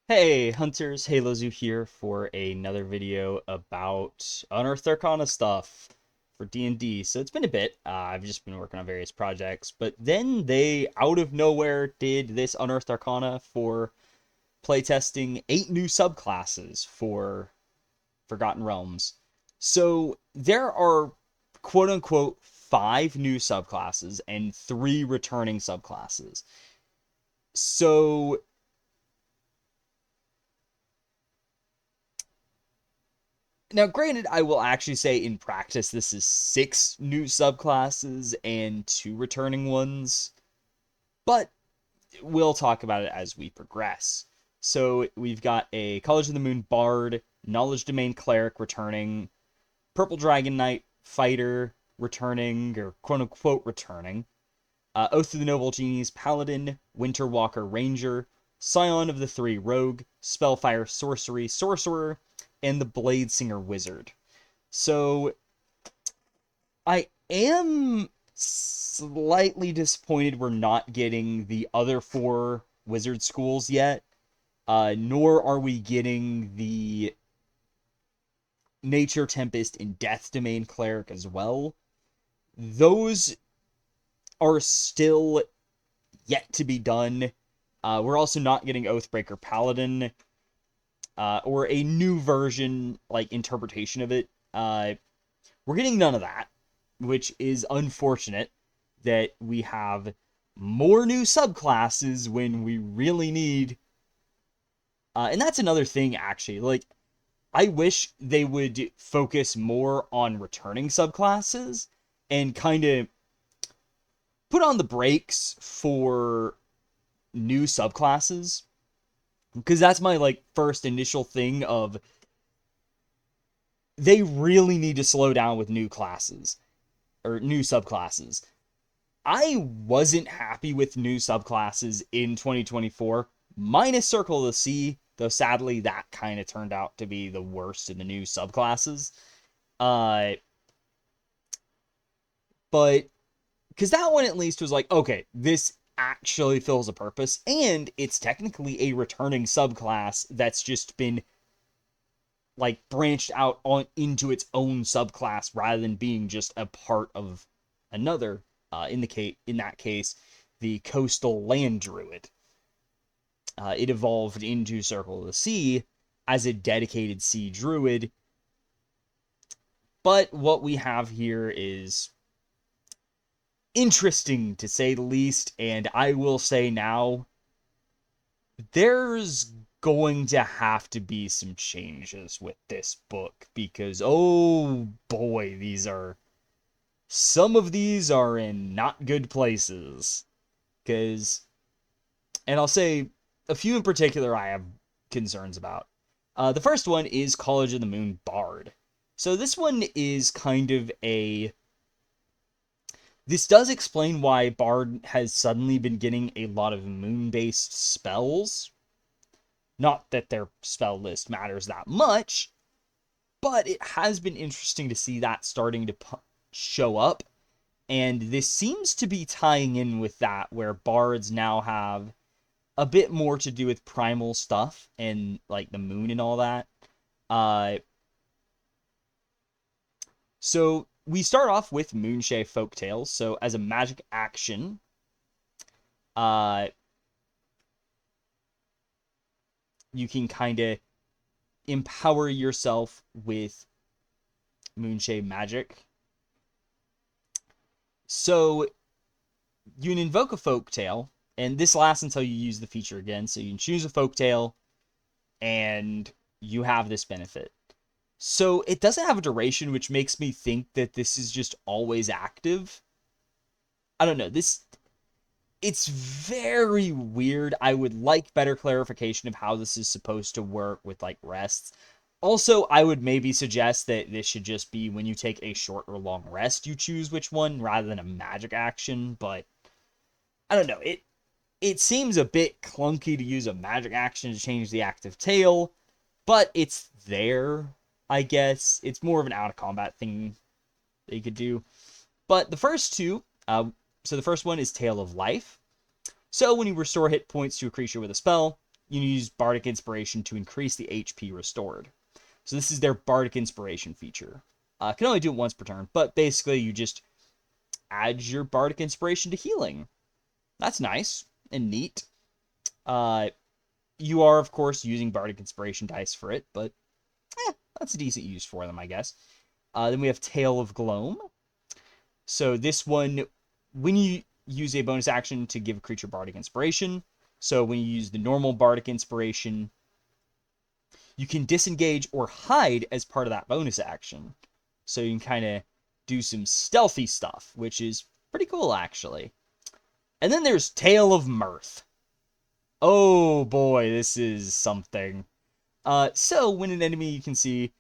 Hey Hunters, Halozu here for another video about Unearthed Arcana stuff for D&D. So it's been a bit, I've just been working on various projects, but then they, out of nowhere, did this Unearthed Arcana for playtesting 8 new subclasses for Forgotten Realms. So there are quote-unquote 5 new subclasses and 3 returning subclasses. So now, granted, I will actually say in practice this is 6 new subclasses and 2 returning ones, but we'll talk about it as we progress. So we've got a College of the Moon Bard, Knowledge Domain Cleric returning, Purple Dragon Knight Fighter returning, or quote unquote returning, Oath of the Noble Genies Paladin, Winter Walker Ranger, Scion of the Three Rogue, Spellfire Sorcery Sorcerer, and the Bladesinger Wizard. So I am slightly disappointed we're not getting the other 4 wizard schools yet, nor are we getting the Nature Tempest and Death Domain Cleric as well. Those are still yet to be done. We're also not getting Oathbreaker Paladin, or a new version, like, interpretation of it. We're getting none of that, which is unfortunate that we have more new subclasses when we really need. And that's another thing, actually. Like, I wish they would focus more on returning subclasses and kind of put on the brakes for new subclasses. Because that's my, like, first initial thing of they really need to slow down with new classes or new subclasses. I wasn't happy with new subclasses in 2024, minus Circle of the Sea, though sadly that kind of turned out to be the worst in the new subclasses. Uh, but because that one at least was like, okay, this actually fills a purpose, and it's technically a returning subclass that's just been like branched out on into its own subclass rather than being just a part of another. In that case, the coastal land druid. It evolved into Circle of the Sea as a dedicated sea druid. But what we have here is interesting to say the least, and I will say now, there's going to have to be some changes with this book because, oh boy, some of these are in not good places. Because, and I'll say a few in particular I have concerns about. The first one is College of the Moon Bard. So this one is kind of a. This does explain why Bard has suddenly been getting a lot of moon based spells. Not that their spell list matters that much, but it has been interesting to see that starting to show up. And this seems to be tying in with that, where bards now have a bit more to do with primal stuff and like the moon and all that. Uh, so we start off with Moonshae Folktales. So as a magic action, uh, you can kind of empower yourself with Moonshae magic. So you can invoke a folktale, and this lasts until you use the feature again. So you can choose a folktale, and you have this benefit. So it doesn't have a duration, which makes me think that this is just always active. I don't know. It's very weird. I would like better clarification of how this is supposed to work with like rests. Also, I would maybe suggest that this should just be when you take a short or long rest, you choose which one rather than a magic action, but I don't know. It seems a bit clunky to use a magic action to change the active tail, but it's there, I guess. It's more of an out of combat thing that you could do. But the first two, so the first one is Tale of Life. So when you restore hit points to a creature with a spell, you use Bardic Inspiration to increase the HP restored. So this is their Bardic Inspiration feature. Can only do it once per turn, but basically you just add your Bardic Inspiration to healing. That's nice and neat. You are, of course, using Bardic Inspiration dice for it, but that's a decent use for them, I guess. Then we have Tale of Gloam. So this one, when you use a bonus action to give a creature Bardic Inspiration, so when you use the normal Bardic Inspiration, you can disengage or hide as part of that bonus action. So you can kind of do some stealthy stuff, which is pretty cool, actually. And then there's Tale of Mirth. Oh boy, this is something. So when an enemy you can see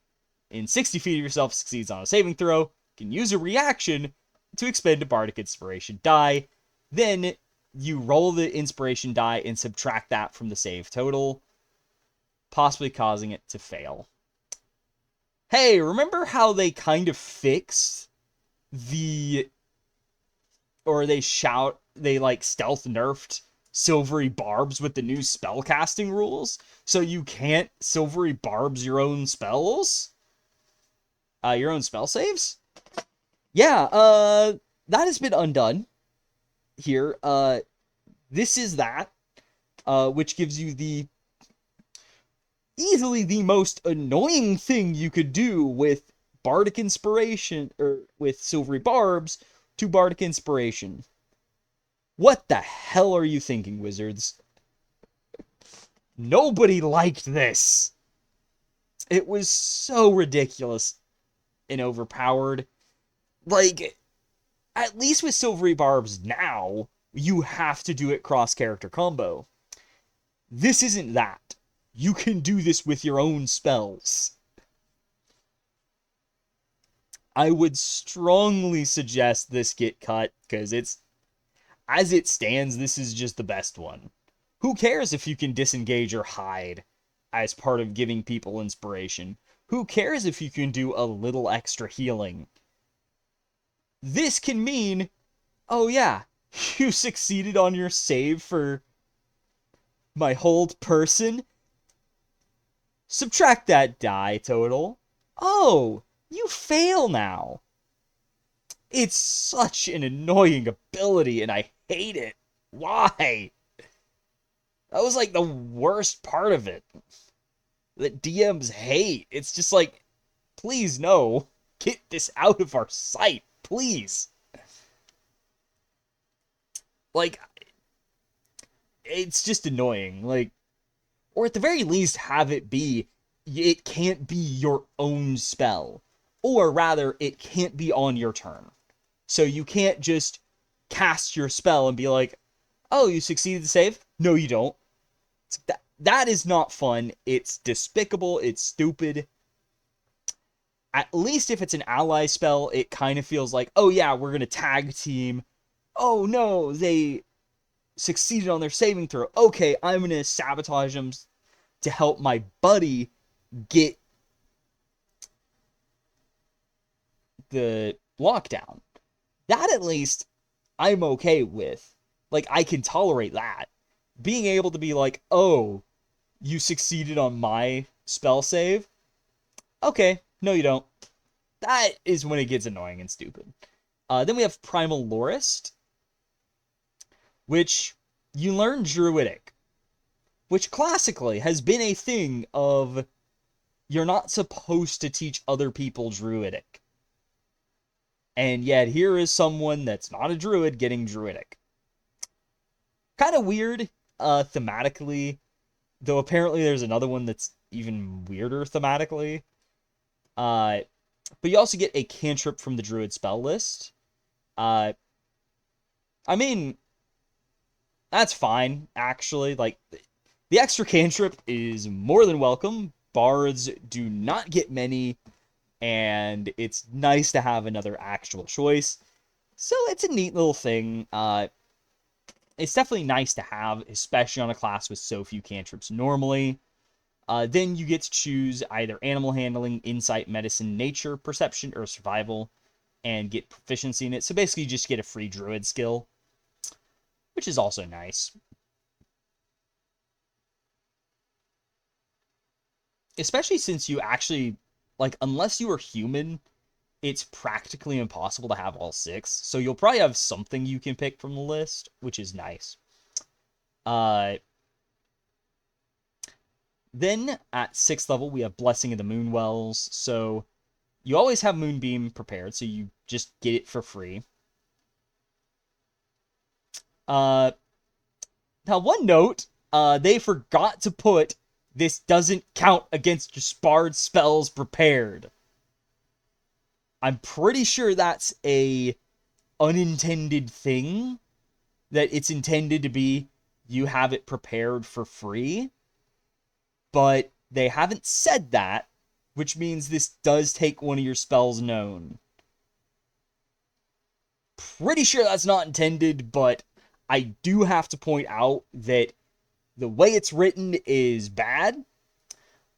in 60 feet of yourself succeeds on a saving throw, you can use a reaction to expend a Bardic Inspiration die. Then you roll the Inspiration die and subtract that from the save total, possibly causing it to fail. Hey, remember how they kind of fixed they like stealth nerfed Silvery Barbs with the new spellcasting rules? So you can't Silvery Barbs your own spells? Your own spell saves? Yeah, that has been undone here. This is that, which gives you easily the most annoying thing you could do with Bardic Inspiration, or with Silvery Barbs, to Bardic Inspiration. What the hell are you thinking, wizards? Nobody liked this. It was so ridiculous and overpowered. Like, at least with Silvery Barbs now, you have to do it cross-character combo. This isn't that. You can do this with your own spells. I would strongly suggest this get cut, because as it stands, this is just the best one. Who cares if you can disengage or hide as part of giving people inspiration? Who cares if you can do a little extra healing? This can mean, oh yeah, you succeeded on your save for my hold person. Subtract that die total. Oh, you fail now. It's such an annoying ability, and I hate it. Why? That was like the worst part of it. That DMs hate. It's just like, please no. Get this out of our sight. Please. Like, it's just annoying. Like, or at the very least have it be, it can't be your own spell. Or rather, it can't be on your turn. So you can't just cast your spell and be like, oh, you succeeded the save? No, you don't. That is not fun. It's despicable. It's stupid. At least if it's an ally spell, it kind of feels like, oh yeah, we're going to tag team. Oh no, they succeeded on their saving throw. Okay, I'm going to sabotage them to help my buddy get the lockdown. That at least I'm okay with. Like, I can tolerate that. Being able to be like, oh, you succeeded on my spell save? Okay, no you don't. That is when it gets annoying and stupid. Then we have Primal Lorist, which you learn Druidic, which classically has been a thing of you're not supposed to teach other people Druidic. And yet here is someone that's not a druid getting Druidic. Kind of weird, thematically, though apparently there's another one that's even weirder thematically. But you also get a cantrip from the Druid spell list. I mean, that's fine, actually. Like, the extra cantrip is more than welcome. Bards do not get many, and it's nice to have another actual choice. So it's a neat little thing. It's definitely nice to have, especially on a class with so few cantrips normally. Then you get to choose either Animal Handling, Insight, Medicine, Nature, Perception, or Survival, and get proficiency in it. So basically you just get a free Druid skill, which is also nice. Especially since you actually, like, unless you are human, it's practically impossible to have all 6. So you'll probably have something you can pick from the list, which is nice. Uh, then at 6th level, we have Blessing of the Moonwells. So you always have Moonbeam prepared, so you just get it for free. Now, one note, they forgot to put this doesn't count against your Bard spells prepared. I'm pretty sure that's a unintended thing, that it's intended to be you have it prepared for free, but they haven't said that, which means this does take one of your spells known. Pretty sure that's not intended, but I do have to point out that the way it's written is bad.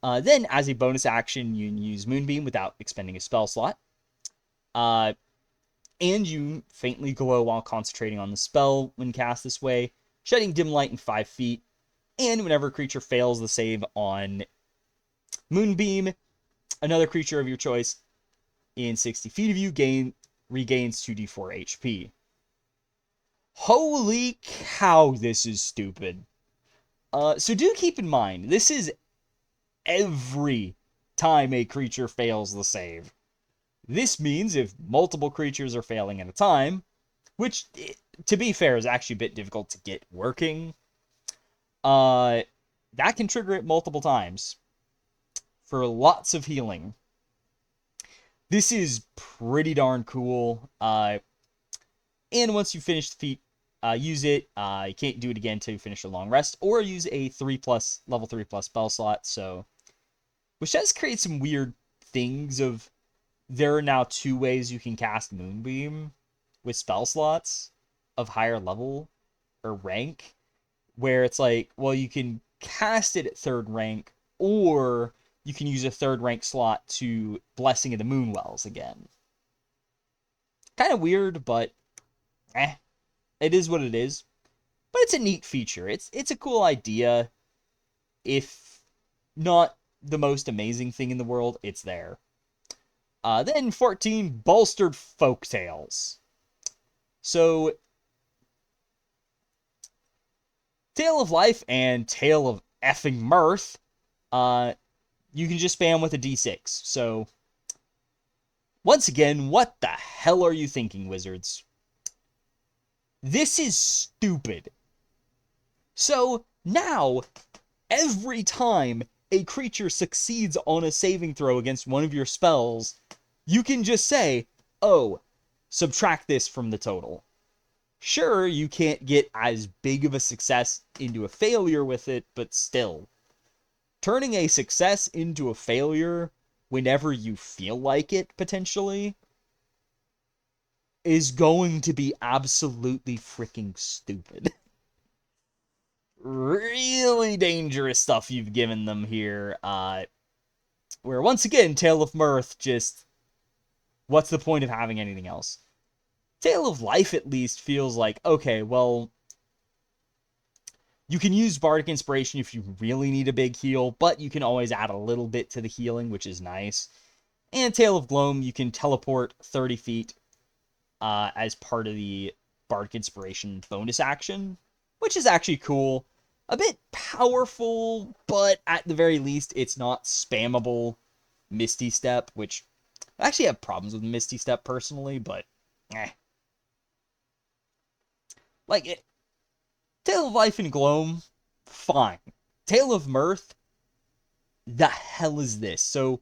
Then, as a bonus action, you can use Moonbeam without expending a spell slot. And you faintly glow while concentrating on the spell when cast this way, shedding dim light in 5 feet. And whenever a creature fails the save on Moonbeam, another creature of your choice in 60 feet of you regains 2d4 HP. Holy cow, this is stupid. So do keep in mind, this is every time a creature fails the save. This means if multiple creatures are failing at a time, which, to be fair, is actually a bit difficult to get working, that can trigger it multiple times for lots of healing. This is pretty darn cool. And once you finish the feat, use it. You can't do it again until you finish a long rest, or use a level 3+ spell slot. So, which does create some weird things of, there are now 2 ways you can cast Moonbeam with spell slots of higher level or rank, where it's like, well, you can cast it at 3rd rank, or you can use a 3rd rank slot to Blessing of the Moonwells again. Kind of weird, but it is what it is. But it's a neat feature. It's a cool idea. If not the most amazing thing in the world, it's there. Then 14, Bolstered Folktales. So, Tale of Life and Tale of Effing Mirth, you can just spam with a d6. So, once again, what the hell are you thinking, Wizards? This is stupid. So, now, every time a creature succeeds on a saving throw against one of your spells, you can just say, oh, subtract this from the total. Sure, you can't get as big of a success into a failure with it, but still. Turning a success into a failure whenever you feel like it, potentially, is going to be absolutely freaking stupid. Really dangerous stuff you've given them here. Where, once again, Tale of Mirth just, what's the point of having anything else? Tale of Life, at least, feels like, okay, well, you can use Bardic Inspiration if you really need a big heal, but you can always add a little bit to the healing, which is nice. And Tale of Gloam, you can teleport 30 feet as part of the Bardic Inspiration bonus action, which is actually cool. A bit powerful, but at the very least, it's not spammable Misty Step, which I actually have problems with Misty Step personally, but like, Tale of Life and Gloam, fine. Tale of Mirth, the hell is this? So,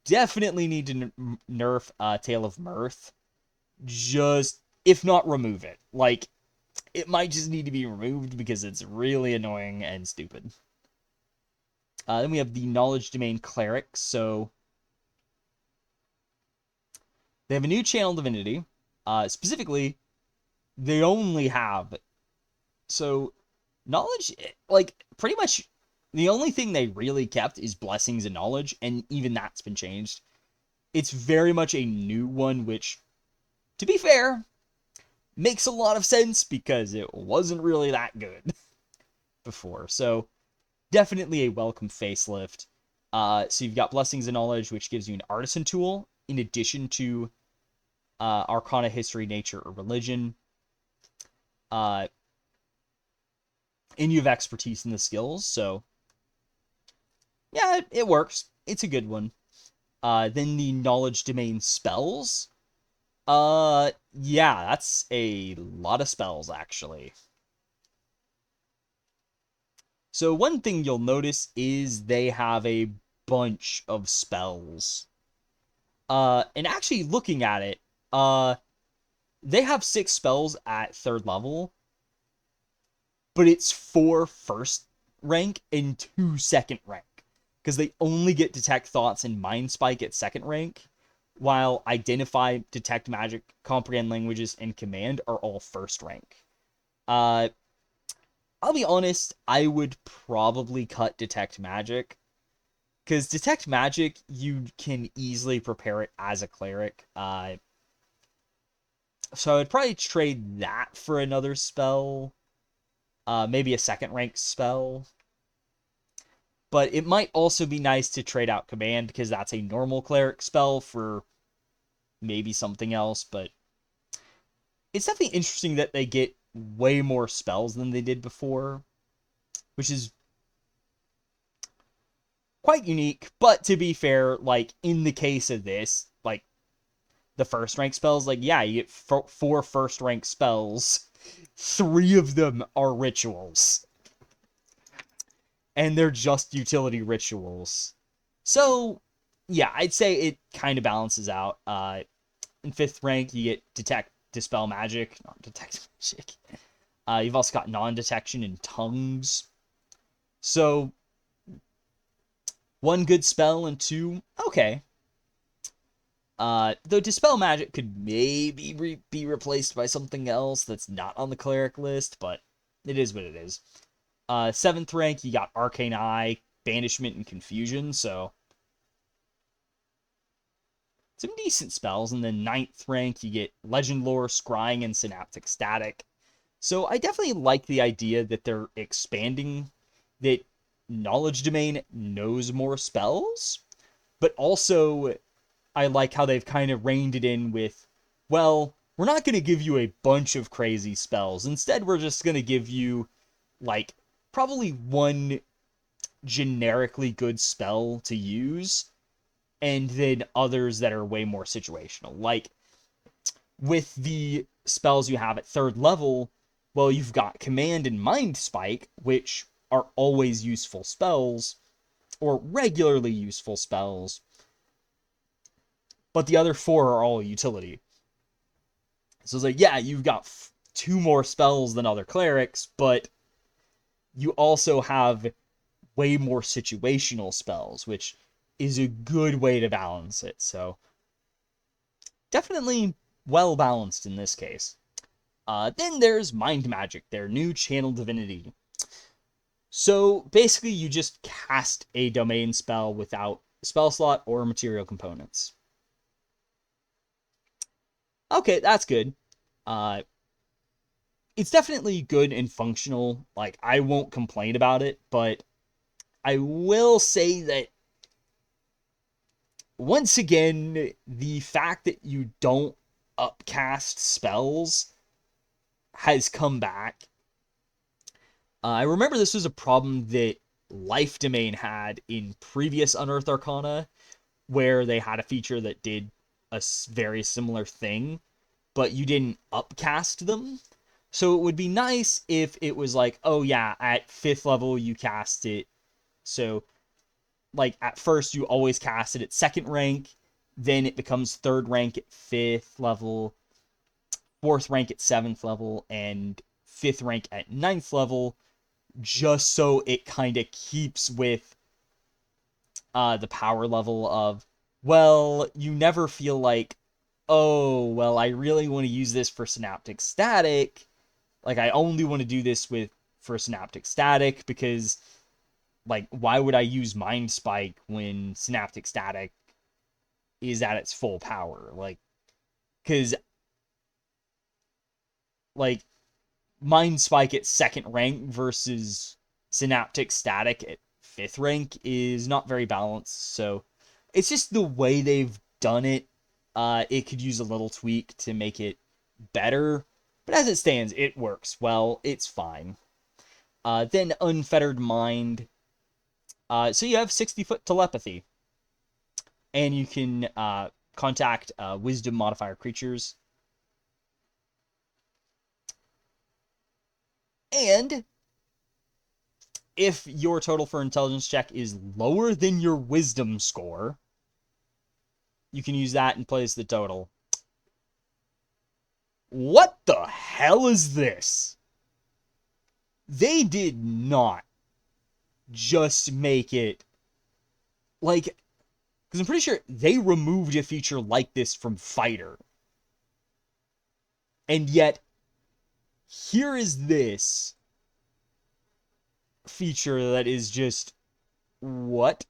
definitely need to nerf Tale of Mirth. Just, if not remove it. Like, it might just need to be removed because it's really annoying and stupid. Then we have the Knowledge Domain Cleric. So, they have a new channel divinity. Specifically, they only have... So, knowledge, like, pretty much the only thing they really kept is blessings and knowledge, and even that's been changed. It's very much a new one, which, to be fair, makes a lot of sense because it wasn't really that good before. So, definitely a welcome facelift. So you've got Blessings and Knowledge, which gives you an Artisan tool in addition to Arcana, History, Nature, or Religion. And you have expertise in the skills, so yeah, it works. It's a good one. Then the Knowledge Domain spells. Yeah, that's a lot of spells, actually. So one thing you'll notice is they have a bunch of spells. And actually looking at it, they have 6 spells at 3rd level, but it's 4 first rank and 2 second rank. Because they only get Detect Thoughts and Mind Spike at 2nd rank, while Identify, Detect Magic, Comprehend Languages, and Command are all 1st rank. I'll be honest, I would probably cut Detect Magic. Because Detect Magic, you can easily prepare it as a Cleric. So I'd probably trade that for another spell. Maybe a 2nd rank spell. But it might also be nice to trade out Command, because that's a normal Cleric spell for maybe something else. But it's definitely interesting that they get way more spells than they did before, which is quite unique. But to be fair, like, in the case of this, like, the 1st rank spells, like, yeah, you get 4 1st rank spells. 3 of them are rituals. And they're just utility rituals. So, yeah, I'd say it kind of balances out. In 5th rank, you get Dispel Magic, not Detect Magic. You've also got Non-Detection and Tongues. So, 1 good spell and 2, okay. Though Dispel Magic could maybe be replaced by something else that's not on the Cleric list, but it is what it is. 7th rank, you got Arcane Eye, Banishment, and Confusion, so some decent spells. And then 9th rank, you get Legend Lore, Scrying, and Synaptic Static. So I definitely like the idea that they're expanding, that Knowledge Domain knows more spells, but also I like how they've kind of reined it in with, well, we're not going to give you a bunch of crazy spells. Instead, we're just going to give you, like, probably 1 generically good spell to use, and then others that are way more situational. Like, with the spells you have at 3rd level, well, you've got Command and Mind Spike, which are always useful spells, or regularly useful spells, but the other 4 are all utility. So it's like, yeah, you've got 2 more spells than other clerics, but you also have way more situational spells, which is a good way to balance it. So definitely well balanced in this case. Then there's Mind Magic, their new channel divinity. So basically, you just cast a domain spell without spell slot or material components. Okay, that's good. Uh, it's definitely good and functional. Like, I won't complain about it, but I will say that once again, the fact that you don't upcast spells has come back. I remember this was a problem that Life Domain had in previous Unearthed Arcana, where they had a feature that did a very similar thing, but you didn't upcast them. So it would be nice if it was like, oh yeah, at 5th level you cast it. So, like, at first you always cast it at 2nd rank, then it becomes 3rd rank at 5th level, 4th rank at 7th level, and 5th rank at 9th level, just so it kind of keeps with the power level of, well, you never feel like, oh, well, I really want to use this for Synaptic Static. Like, I only want to do this for Synaptic Static because, like, why would I use Mind Spike when Synaptic Static is at its full power? Like, because, like, Mind Spike at 2nd rank versus Synaptic Static at 5th rank is not very balanced, so it's just the way they've done it. It could use a little tweak to make it better, but as it stands, it works well. It's fine. Then Unfettered Mind. So you have 60-foot telepathy, and you can contact Wisdom modifier creatures. And if your total for intelligence check is lower than your wisdom score, you can use that in place of the total. What the hell is this? They did not just make it like, because I'm pretty sure they removed a feature like this from Fighter. And yet, here is this feature that is just, what?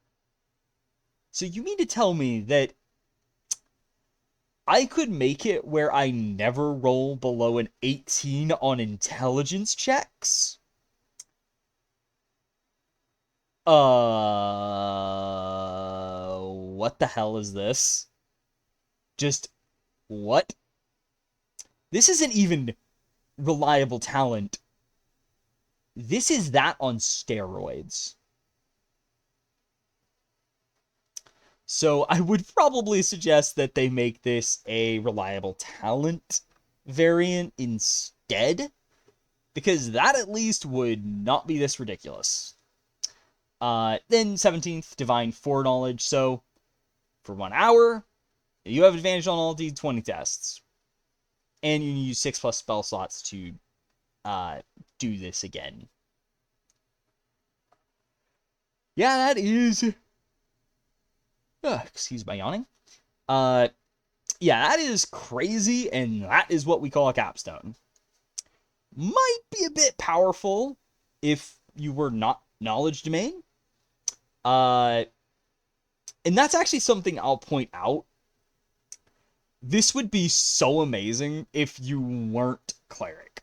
So you mean to tell me that I could make it where I never roll below an 18 on intelligence checks? What the hell is this? Just, what? This isn't even reliable talent. This is that on steroids. So I would probably suggest that they make this a reliable talent variant instead, because that at least would not be this ridiculous. Then 17th, Divine Foreknowledge. So for 1 hour, you have advantage on all D20 tests. And you use 6+ spell slots to do this again. Yeah, that is... excuse my yawning. Yeah, that is crazy, and that is what we call a capstone. Might be a bit powerful if you were not knowledge domain. And that's actually something I'll point out. This would be so amazing if you weren't Cleric.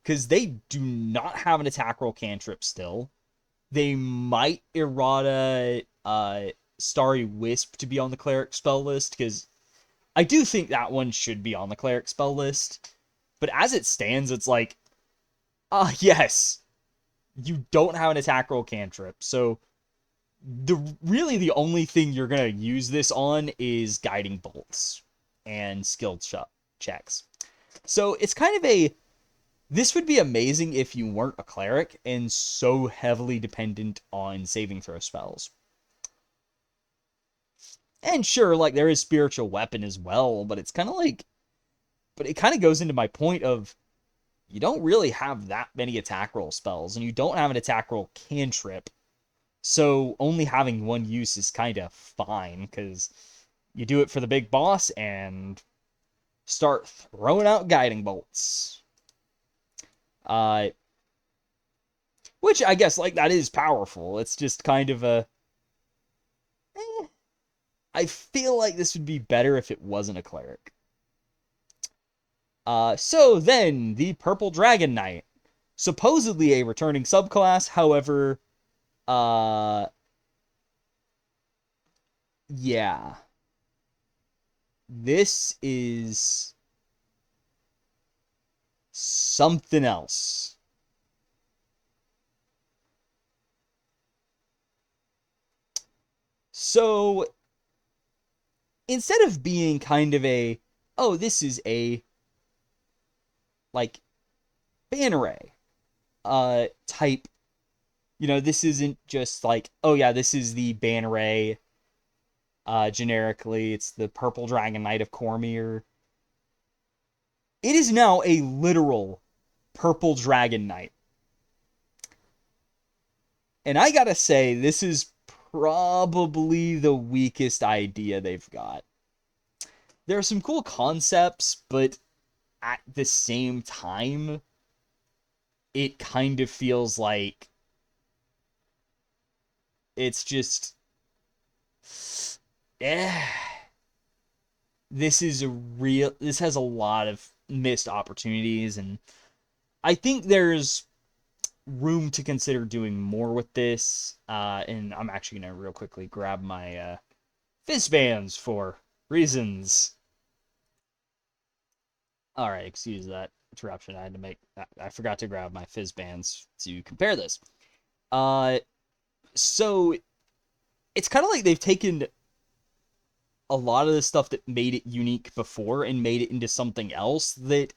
Because they do not have an attack roll cantrip still. They might errata Starry Wisp to be on the Cleric spell list, because I do think that one should be on the Cleric spell list. But as it stands, it's like, yes, you don't have an attack roll cantrip, so really the only thing you're going to use this on is guiding bolts and skilled checks. So it's kind of this would be amazing if you weren't a Cleric and so heavily dependent on saving throw spells. And sure, like, there is Spiritual Weapon as well, but it's kind of like, but it kind of goes into my point of, you don't really have that many attack roll spells, and you don't have an attack roll cantrip. So only having one use is kind of fine, because you do it for the big boss and start throwing out guiding bolts. Which I guess, like, that is powerful. It's just kind of a... I feel like this would be better if it wasn't a Cleric. So then, the Purple Dragon Knight. Supposedly a returning subclass, however... yeah. This is something else. So, instead of being kind of a, oh, this is a, like, Banneret type, you know, this isn't just like, oh yeah, this is the Banneret, generically, it's the Purple Dragon Knight of Cormyr. It is now a literal Purple Dragon Knight. And I gotta say, this is probably the weakest idea they've got. There are some cool concepts, but at the same time, it kind of feels like it's just... this has a lot of missed opportunities, and I think there's room to consider doing more with this. And I'm actually going to real quickly grab my fizz bands for reasons. All right, excuse that interruption. I had to make. I forgot to grab my fizz bands to compare this. Uh, so it's kind of like they've taken a lot of the stuff that made it unique before and made it into something else that,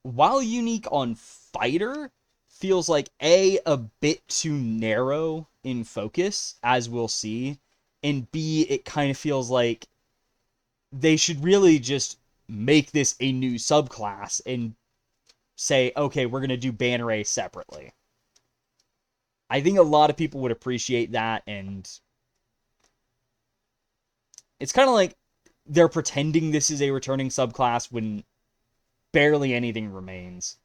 while unique on fighter, feels like a bit too narrow in focus, as we'll see, and B, it kind of feels like they should really just make this a new subclass and say, okay, we're going to do Banner A separately. I think a lot of people would appreciate that, and it's kind of like they're pretending this is a returning subclass when barely anything remains.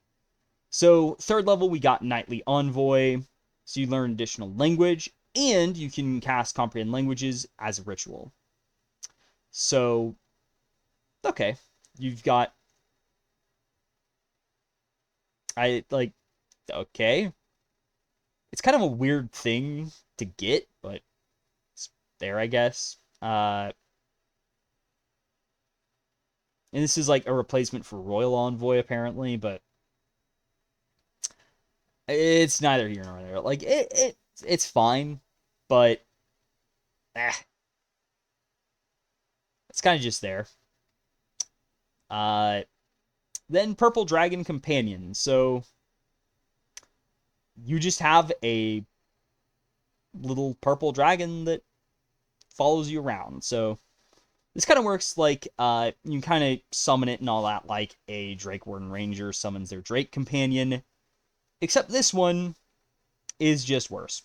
So, third level, we got Knightly Envoy, so you learn additional language, and you can cast Comprehend Languages as a ritual. So, okay, you've got... okay. It's kind of a weird thing to get, but it's there, I guess. And this is like a replacement for Royal Envoy, apparently, but it's neither here nor there. Like, it's fine, but it's kind of just there. Then Purple Dragon Companion. So you just have a little purple dragon that follows you around. So this kind of works like you kind of summon it and all that, like a Drake Warden Ranger summons their Drake Companion. Except this one is just worse.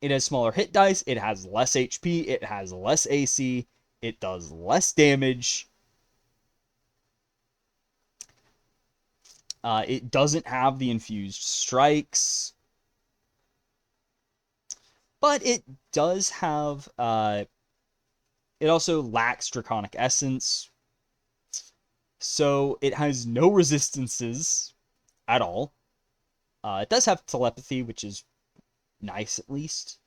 It has smaller hit dice, it has less HP, it has less AC, it does less damage. It doesn't have the infused strikes. But it does have... it also lacks Draconic Essence. So it has no resistances at all. It does have telepathy, which is nice at least.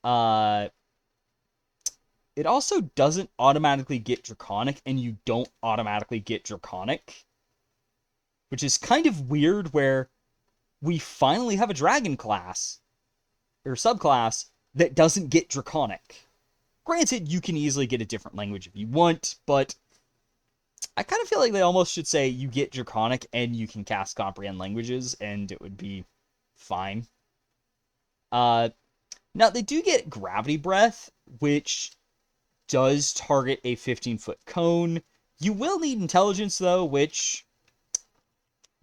It also doesn't automatically get Draconic, and you don't automatically get Draconic. Which is kind of weird, where we finally have a dragon class, or subclass, that doesn't get Draconic. Granted, you can easily get a different language if you want, but I kind of feel like they almost should say you get Draconic and you can cast Comprehend Languages, and it would be fine. Now, they do get Gravity Breath, which does target a 15-foot cone. You will need Intelligence, though, which...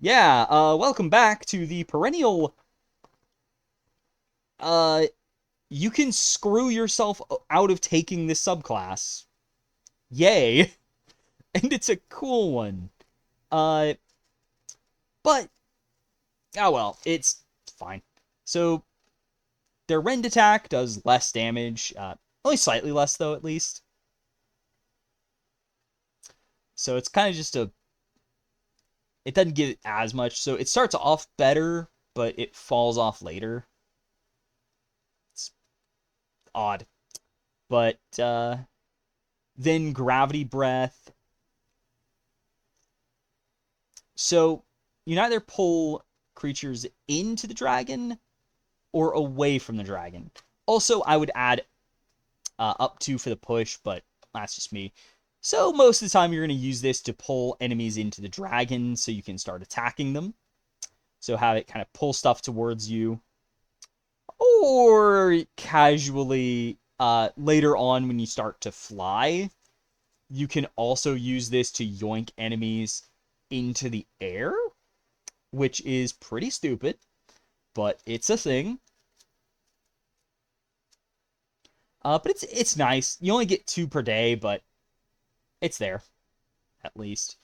yeah, welcome back to the perennial... you can screw yourself out of taking this subclass. Yay! And it's a cool one. But... oh well, it's fine. So, their rend attack does less damage. Only slightly less, though, at least. So it's kind of just a... it doesn't give it as much. So it starts off better, but it falls off later. It's odd. But then Gravity Breath. So you can either pull creatures into the dragon or away from the dragon. Also, I would add up 2 for the push, but that's just me. So most of the time you're going to use this to pull enemies into the dragon so you can start attacking them. So have it kind of pull stuff towards you. Or casually, later on when you start to fly, you can also use this to yoink enemies into the air, which is pretty stupid, but it's a thing. But it's nice. You only get 2 per day, but it's there, at least.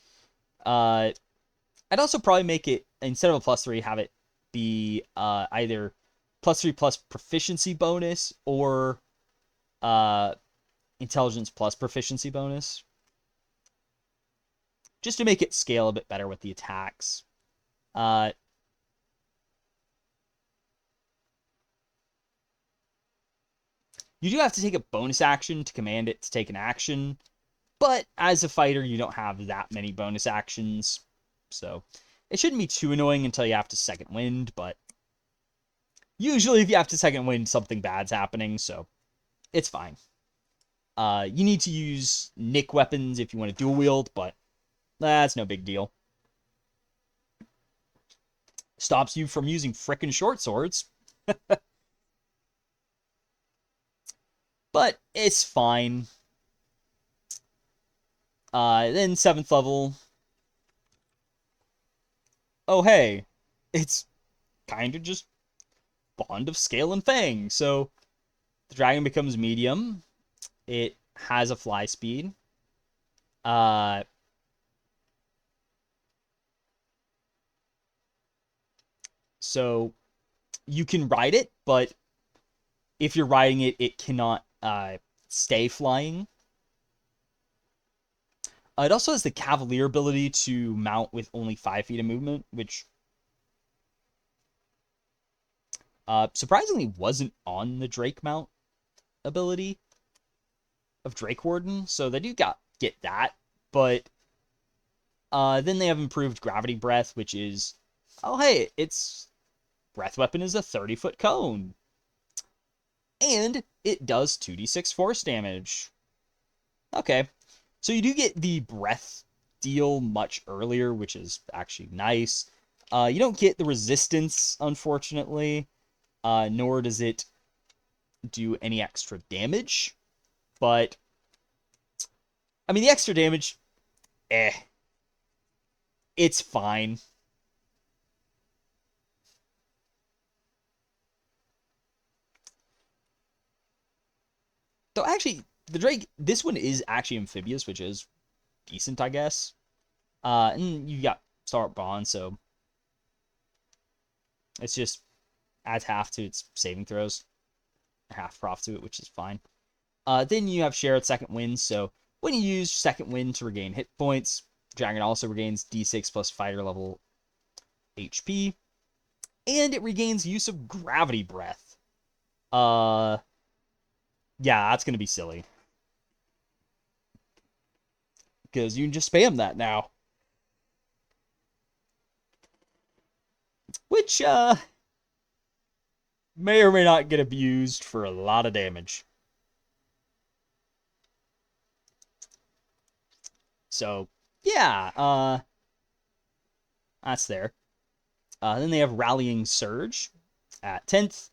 I'd also probably make it, instead of a +3, have it be either +3 plus proficiency bonus or intelligence plus proficiency bonus. Just to make it scale a bit better with the attacks. Uh, you do have to take a bonus action to command it to take an action, but as a fighter, you don't have that many bonus actions, so it shouldn't be too annoying until you have to second wind, but usually if you have to second wind, something bad's happening, so it's fine. You need to use Nick weapons if you want to dual wield, but that's no big deal. Stops you from using frickin' short swords. But it's fine. Then 7th level. Oh, hey. It's kind of just Bond of Scale and Fang. So the dragon becomes medium. It has a fly speed. Uh, so you can ride it, but if you're riding it, it cannot stay flying. It also has the Cavalier ability to mount with only 5 feet of movement, which surprisingly wasn't on the Drake mount ability of Drake Warden, so they do get that, but then they have improved Gravity Breath, which is, oh hey, its breath weapon is a 30-foot cone. And it does 2d6 force damage. Okay, so you do get the breath deal much earlier, which is actually nice. You don't get the resistance, unfortunately, nor does it do any extra damage. But, I mean, the extra damage, it's fine. Though, actually, the Drake, this one is actually amphibious, which is decent, I guess. And you got Star Bond, so it's just adds half to its saving throws, half prof to it, which is fine. Then you have Shared Second Wind, so when you use Second Wind to regain hit points, Dragon also regains d6 plus fighter level HP, and it regains use of Gravity Breath. Yeah, that's gonna be silly. Because you can just spam that now. Which, may or may not get abused for a lot of damage. So, yeah, that's there. Then they have Rallying Surge at 10th,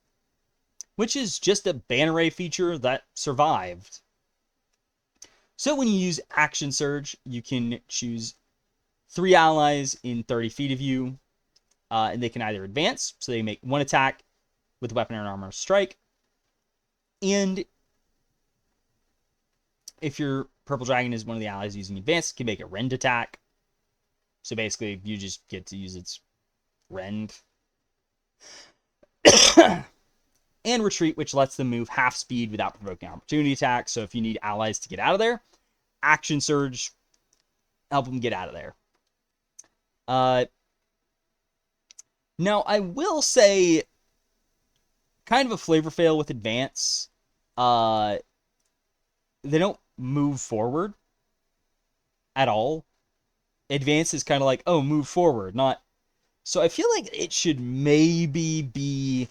which is just a ban array feature that survived. So when you use Action Surge, you can choose 3 allies in 30 feet of you, and they can either advance, so they make 1 attack with weapon and armor strike, and if your Purple Dragon is one of the allies using advance, it can make a rend attack. So basically, you just get to use its rend. And retreat, which lets them move half speed without provoking opportunity attacks. So if you need allies to get out of there, Action Surge, help them get out of there. Now, I will say, kind of a flavor fail with Advance. They don't move forward at all. Advance is kind of like, oh, move forward, not... So I feel like it should maybe be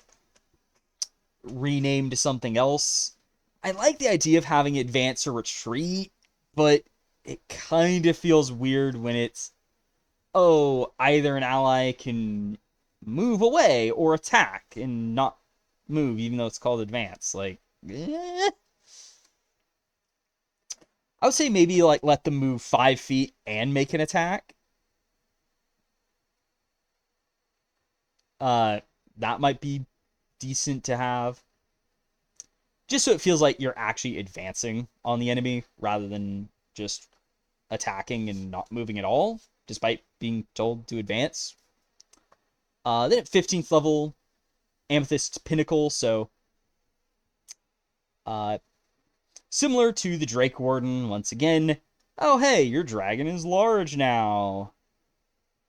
renamed to something else. I like the idea of having advance or retreat, but it kind of feels weird when it's, oh, either an ally can move away or attack and not move, even though it's called advance. Like, I would say maybe like let them move 5 feet and make an attack. That might be decent to have. Just so it feels like you're actually advancing on the enemy rather than just attacking and not moving at all, despite being told to advance. Then at 15th level, Amethyst Pinnacle, so similar to the Drake Warden, once again. Oh, hey, your dragon is large now.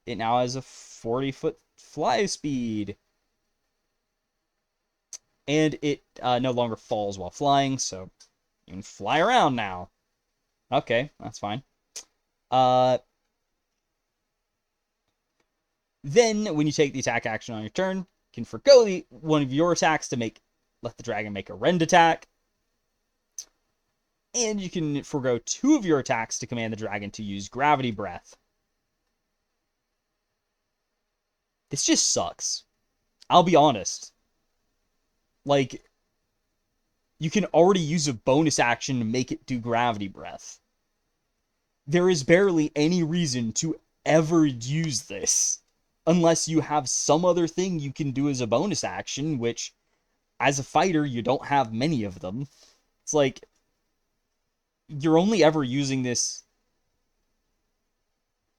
It now has a 40-foot fly speed. And it no longer falls while flying, so you can fly around now. Okay, that's fine. Then, when you take the attack action on your turn, you can forgo one of your attacks to let the dragon make a rend attack. And you can forgo 2 of your attacks to command the dragon to use Gravity Breath. This just sucks. I'll be honest. Like, you can already use a bonus action to make it do Gravity Breath. There is barely any reason to ever use this, unless you have some other thing you can do as a bonus action, which, as a fighter, you don't have many of them. It's like, you're only ever using this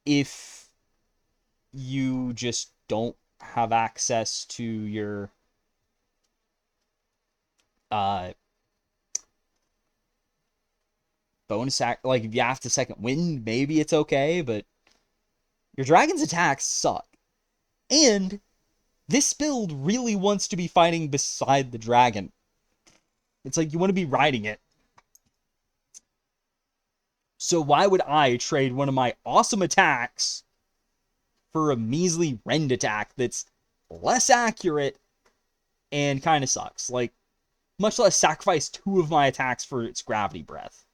if you just don't have access to your bonus act. Like, if you have to second wind, maybe it's okay, but your dragon's attacks suck. And this build really wants to be fighting beside the dragon. It's like you want to be riding it. So why would I trade one of my awesome attacks for a measly rend attack that's less accurate and kind of sucks? Like, much less sacrifice 2 of my attacks for its Gravity Breath,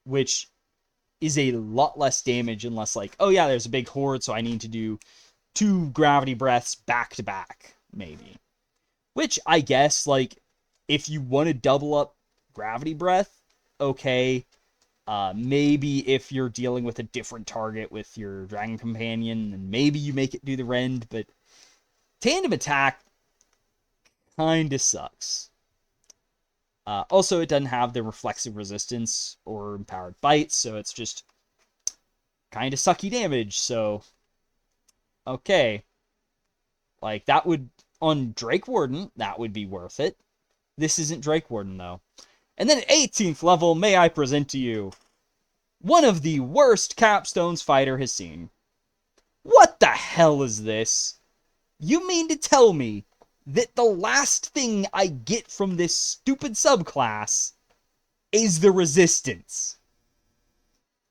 which is a lot less damage unless, like, oh yeah, there's a big horde, so I need to do 2 Gravity Breaths back to back, maybe. Which, I guess, like, if you want to double up Gravity Breath, okay. Maybe if you're dealing with a different target with your Dragon Companion, then maybe you make it do the rend, but tandem attack kinda sucks. Also, it doesn't have the reflexive resistance or empowered bite, so it's just kind of sucky damage, so okay. Like, that would, on Drake Warden, that would be worth it. This isn't Drake Warden, though. And then at 18th level, may I present to you one of the worst capstones fighter has seen. What the hell is this? You mean to tell me that the last thing I get from this stupid subclass is the resistance?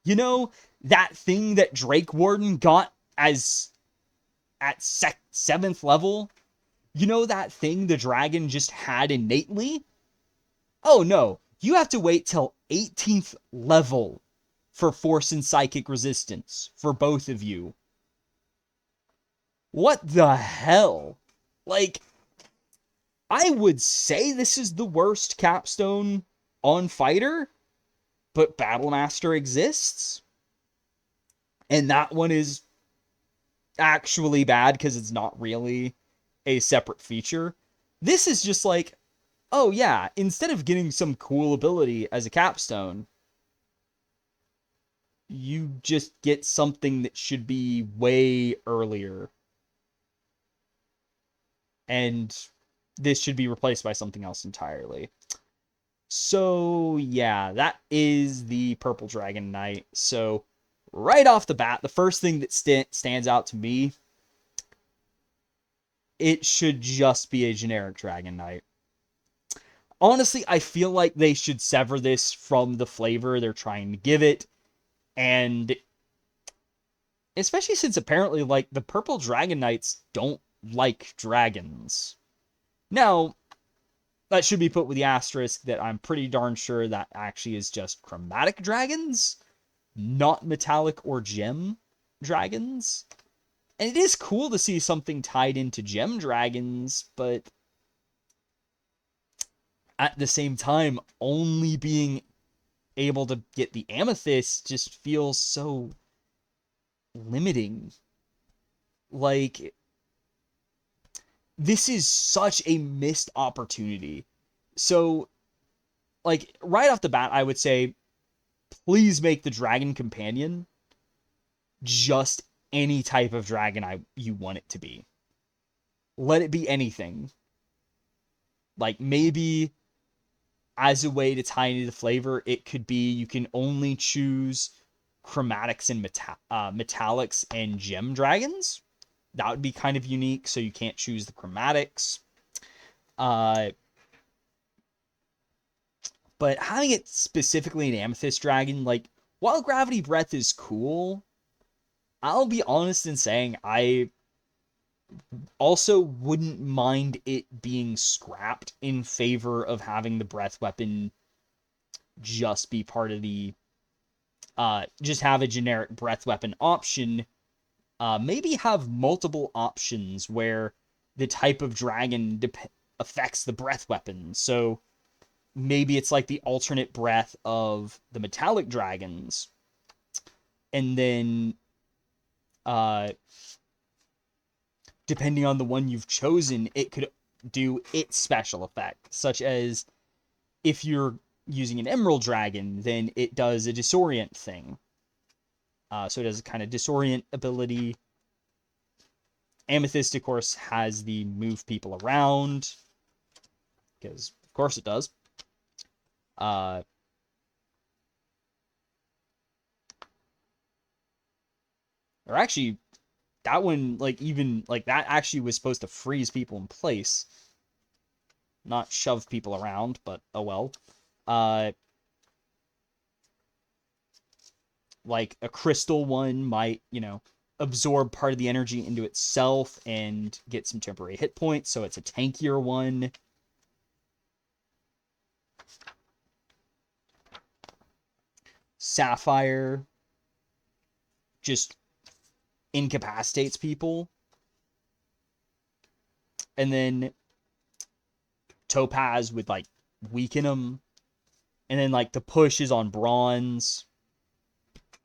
You know, that thing that Drake Warden got as at 7th level? You know that thing the dragon just had innately? Oh no, you have to wait till 18th level for Force and Psychic resistance for both of you. What the hell? Like, I would say this is the worst capstone on fighter, but Battlemaster exists. And that one is actually bad because it's not really a separate feature. This is just like, oh yeah, instead of getting some cool ability as a capstone, you just get something that should be way earlier. And this should be replaced by something else entirely. So yeah, that is the Purple Dragon Knight. So right off the bat, the first thing that stands out to me, it should just be a generic Dragon Knight. Honestly, I feel like they should sever this from the flavor they're trying to give it. And especially since apparently, like, the Purple Dragon Knights don't like dragons. Now, that should be put with the asterisk that I'm pretty darn sure that actually is just chromatic dragons, not metallic or gem dragons. And it is cool to see something tied into gem dragons, but at the same time, only being able to get the amethyst just feels so limiting. Like, this is such a missed opportunity. So, like, right off the bat, I would say, please make the Dragon Companion just any type of dragon you want it to be. Let it be anything. Like, maybe as a way to tie into the flavor, it could be you can only choose chromatics and metallics and gem dragons. That would be kind of unique, so you can't choose the chromatics. But having it specifically an Amethyst Dragon, like, while Gravity Breath is cool, I'll be honest in saying I also wouldn't mind it being scrapped in favor of having the breath weapon just be part of the just have a generic breath weapon option. Maybe have multiple options where the type of dragon affects the breath weapon. So maybe it's like the alternate breath of the metallic dragons, and then depending on the one you've chosen, it could do its special effect, such as if you're using an Emerald Dragon, then it does a disorient thing. So it has a kind of disorient ability. Amethyst, of course, has the move people around, because of course it does. Or actually, that one, like, even, like, that actually was supposed to freeze people in place. Not shove people around, but oh well. Like, a crystal one might, absorb part of the energy into itself and get some temporary hit points, so it's a tankier one. Sapphire just incapacitates people. And then Topaz would, like, weaken them. And then, like, the push is on Bronze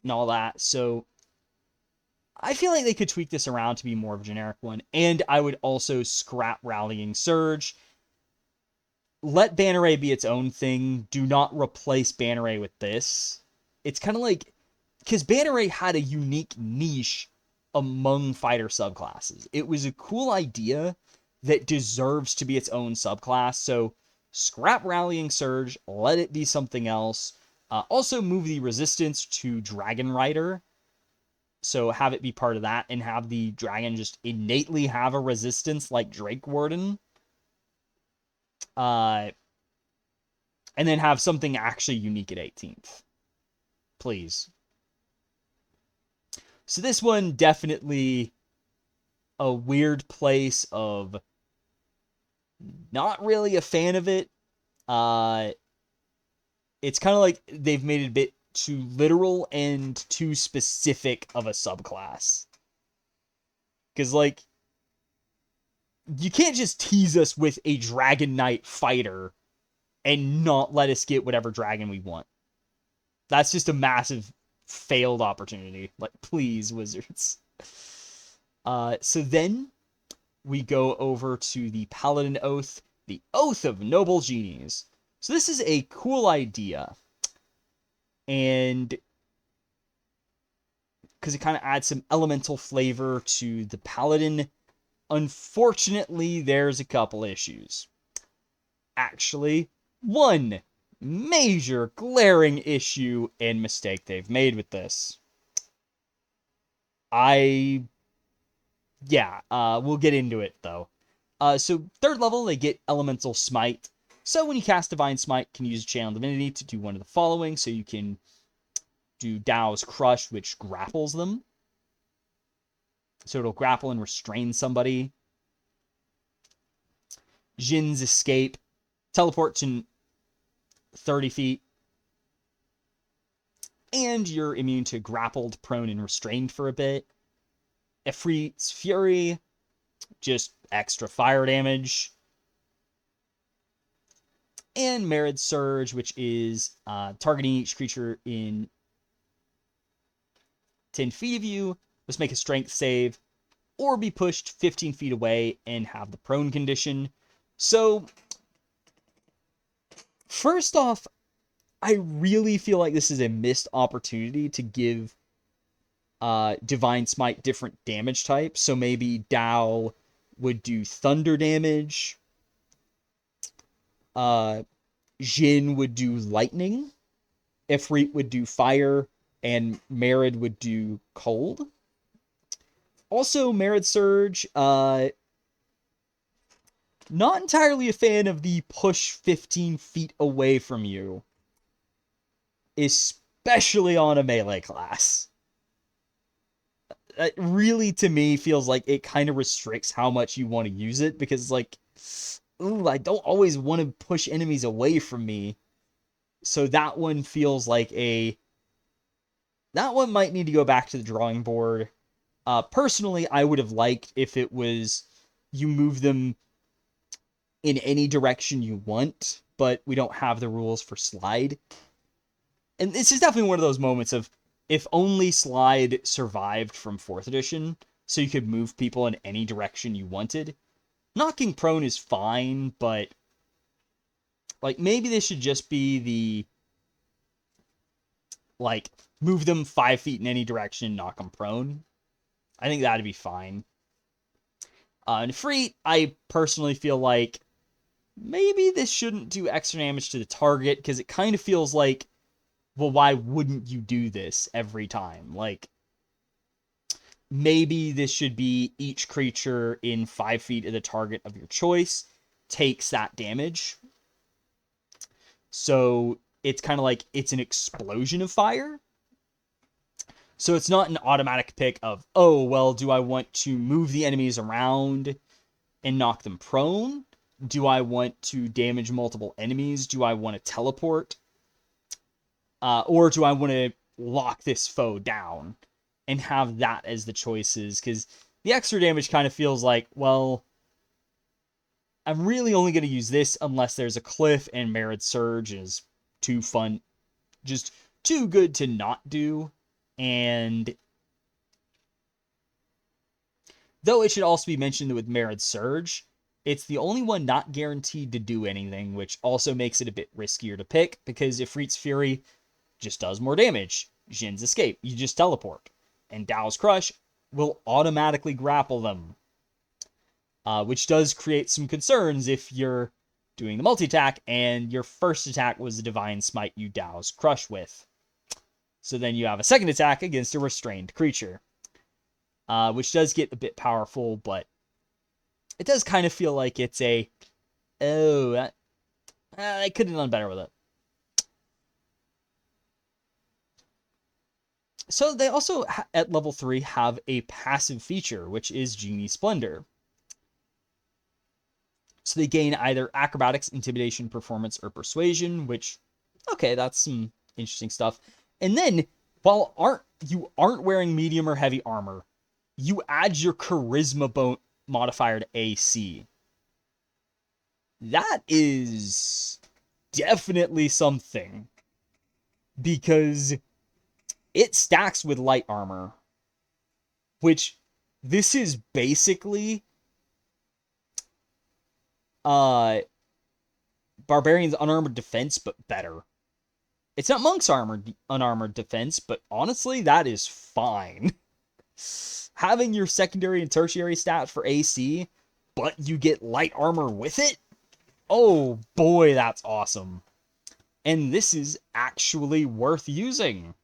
and all that. So I feel like they could tweak this around to be more of a generic one. And I would also scrap Rallying Surge. Let Banner Ray be its own thing. Do not replace Banner Ray with this. It's kind of like, because Banner Ray had a unique niche among fighter subclasses. It was a cool idea that deserves to be its own subclass. So scrap Rallying Surge, let it be something else. Also move the resistance to Dragon Rider. So have it be part of that, and have the dragon just innately have a resistance like Drake Warden. And then have something actually unique at 18th. Please. So this one, definitely a weird place of not really a fan of it. It's kind of like they've made it a bit too literal and too specific of a subclass. Because, like, you can't just tease us with a Dragon Knight fighter and not let us get whatever dragon we want. That's just a massive failed opportunity. Like, please, Wizards. So then we go over to the Paladin Oath, the Oath of Noble Genies. So this is a cool idea. And because it kind of adds some elemental flavor to the Paladin. Unfortunately, there's a couple issues. Actually, one major glaring issue and mistake they've made with this. We'll get into it, though. So, 3rd level, they get Elemental Smite. So, when you cast Divine Smite, you can use Channel Divinity to do one of the following. So, you can do Dao's Crush, which grapples them. So, it'll grapple and restrain somebody. Jin's Escape. Teleport to 30 feet. And you're immune to grappled, prone, and restrained for a bit. Efreet's Fury. Just extra fire damage. And Merid Surge, which is targeting each creature in 10 feet of you. Must make a strength save. Or be pushed 15 feet away and have the prone condition. So, first off, I really feel like this is a missed opportunity to give Divine Smite different damage types. So maybe Dao would do thunder damage. Jin would do lightning. Ifrit would do fire. And Merid would do cold. Also, Merit Surge, not entirely a fan of the push 15 feet away from you, especially on a melee class. It really, to me, feels like it kind of restricts how much you want to use it, because, like, ooh, I don't always want to push enemies away from me. So that one feels like that one might need to go back to the drawing board. Personally, I would have liked if it was you move them in any direction you want, but we don't have the rules for slide. And this is definitely one of those moments of, if only slide survived from 4th edition, so you could move people in any direction you wanted. Knocking prone is fine, but, like, maybe this should just be the, like, move them 5 feet in any direction, knock them prone. I think that'd be fine. And free, I personally feel like maybe this shouldn't do extra damage to the target, because it kind of feels like, well, why wouldn't you do this every time? Like, maybe this should be each creature in 5 feet of the target of your choice takes that damage. So it's kind of like it's an explosion of fire. So it's not an automatic pick of, oh, well, do I want to move the enemies around and knock them prone? Do I want to damage multiple enemies? Do I want to teleport? Or do I want to lock this foe down and have that as the choices? Because the extra damage kind of feels like, well, I'm really only going to use this unless there's a cliff, and Merit Surge is too fun, just too good to not do. And though it should also be mentioned that with Merit Surge, it's the only one not guaranteed to do anything, which also makes it a bit riskier to pick, because Ifrit's Fury just does more damage. Jin's Escape, you just teleport. And Dao's Crush will automatically grapple them. Which does create some concerns if you're doing the multi-attack and your first attack was the Divine Smite you Dao's Crush with. So then you have a second attack against a restrained creature. Which does get a bit powerful, but it does kind of feel like it's a, oh, I could have done better with it. So they also, at level 3, have a passive feature, which is Genie Splendor. So they gain either Acrobatics, Intimidation, Performance, or Persuasion, which, okay, that's some interesting stuff. And then, while you aren't wearing medium or heavy armor, you add your Charisma modifier to AC. That is definitely something, because it stacks with light armor, which this is basically Barbarian's unarmored defense, but better. It's not Monk's unarmored defense, but honestly, that is fine. Having your secondary and tertiary stats for AC, but you get light armor with it? Oh boy, that's awesome. And this is actually worth using.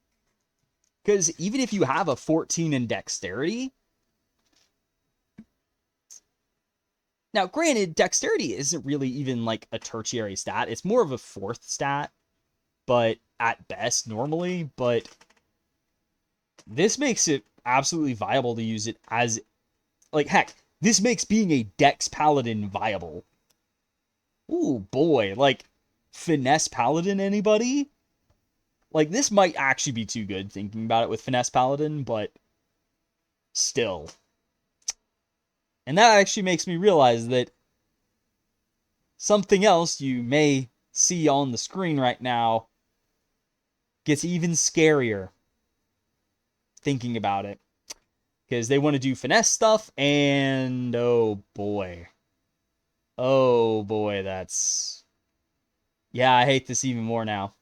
Because even if you have a 14 in dexterity, now granted, dexterity isn't really even like a tertiary stat. It's more of a 4th stat, but at best normally. But this makes it absolutely viable to use it as, like, heck, this makes being a Dex Paladin viable. Ooh, boy, like, Finesse Paladin, anybody? Like, this might actually be too good thinking about it with Finesse Paladin, but still. And that actually makes me realize that something else you may see on the screen right now gets even scarier thinking about it. Because they want to do finesse stuff, and oh boy. Oh boy, that's... yeah, I hate this even more now.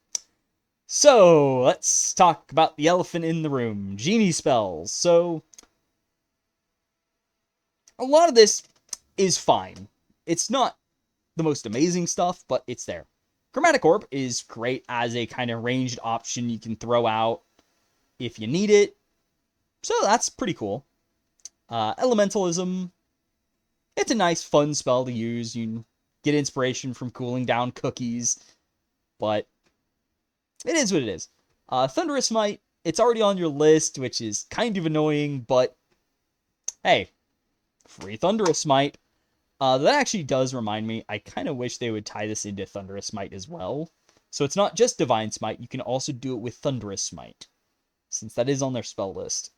So, let's talk about the elephant in the room. Genie spells. So, a lot of this is fine. It's not the most amazing stuff, but it's there. Chromatic Orb is great as a kind of ranged option you can throw out if you need it. So that's pretty cool. Elementalism, it's a nice, fun spell to use. You get inspiration from cooling down cookies, but it is what it is. Thunderous Might, it's already on your list, which is kind of annoying, but hey, free Thunderous Might. That actually does remind me, I kind of wish they would tie this into Thunderous Might as well. So it's not just Divine Smite, you can also do it with Thunderous Smite, since that is on their spell list.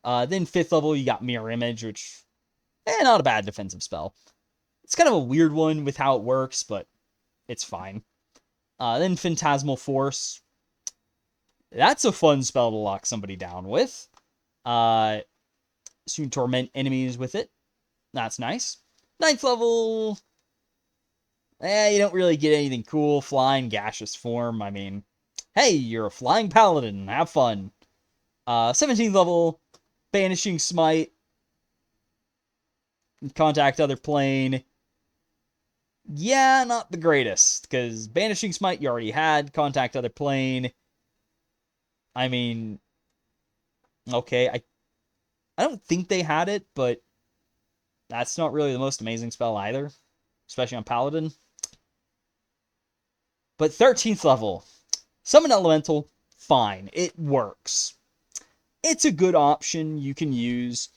Then 5th level, you got Mirror Image, which, not a bad defensive spell. It's kind of a weird one with how it works, but it's fine. Then Phantasmal Force. That's a fun spell to lock somebody down with. So you can torment enemies with it. That's nice. 9th level, you don't really get anything cool. Flying Gaseous Form, I mean, hey, you're a Flying Paladin, have fun. 17th level, Banishing Smite. Contact Other Plane. Yeah, not the greatest, because Banishing Smite you already had. Contact Other Plane. I mean, okay, I don't think they had it, but that's not really the most amazing spell either, especially on Paladin. But 13th level, Summon Elemental, fine, it works. It's a good option you can use.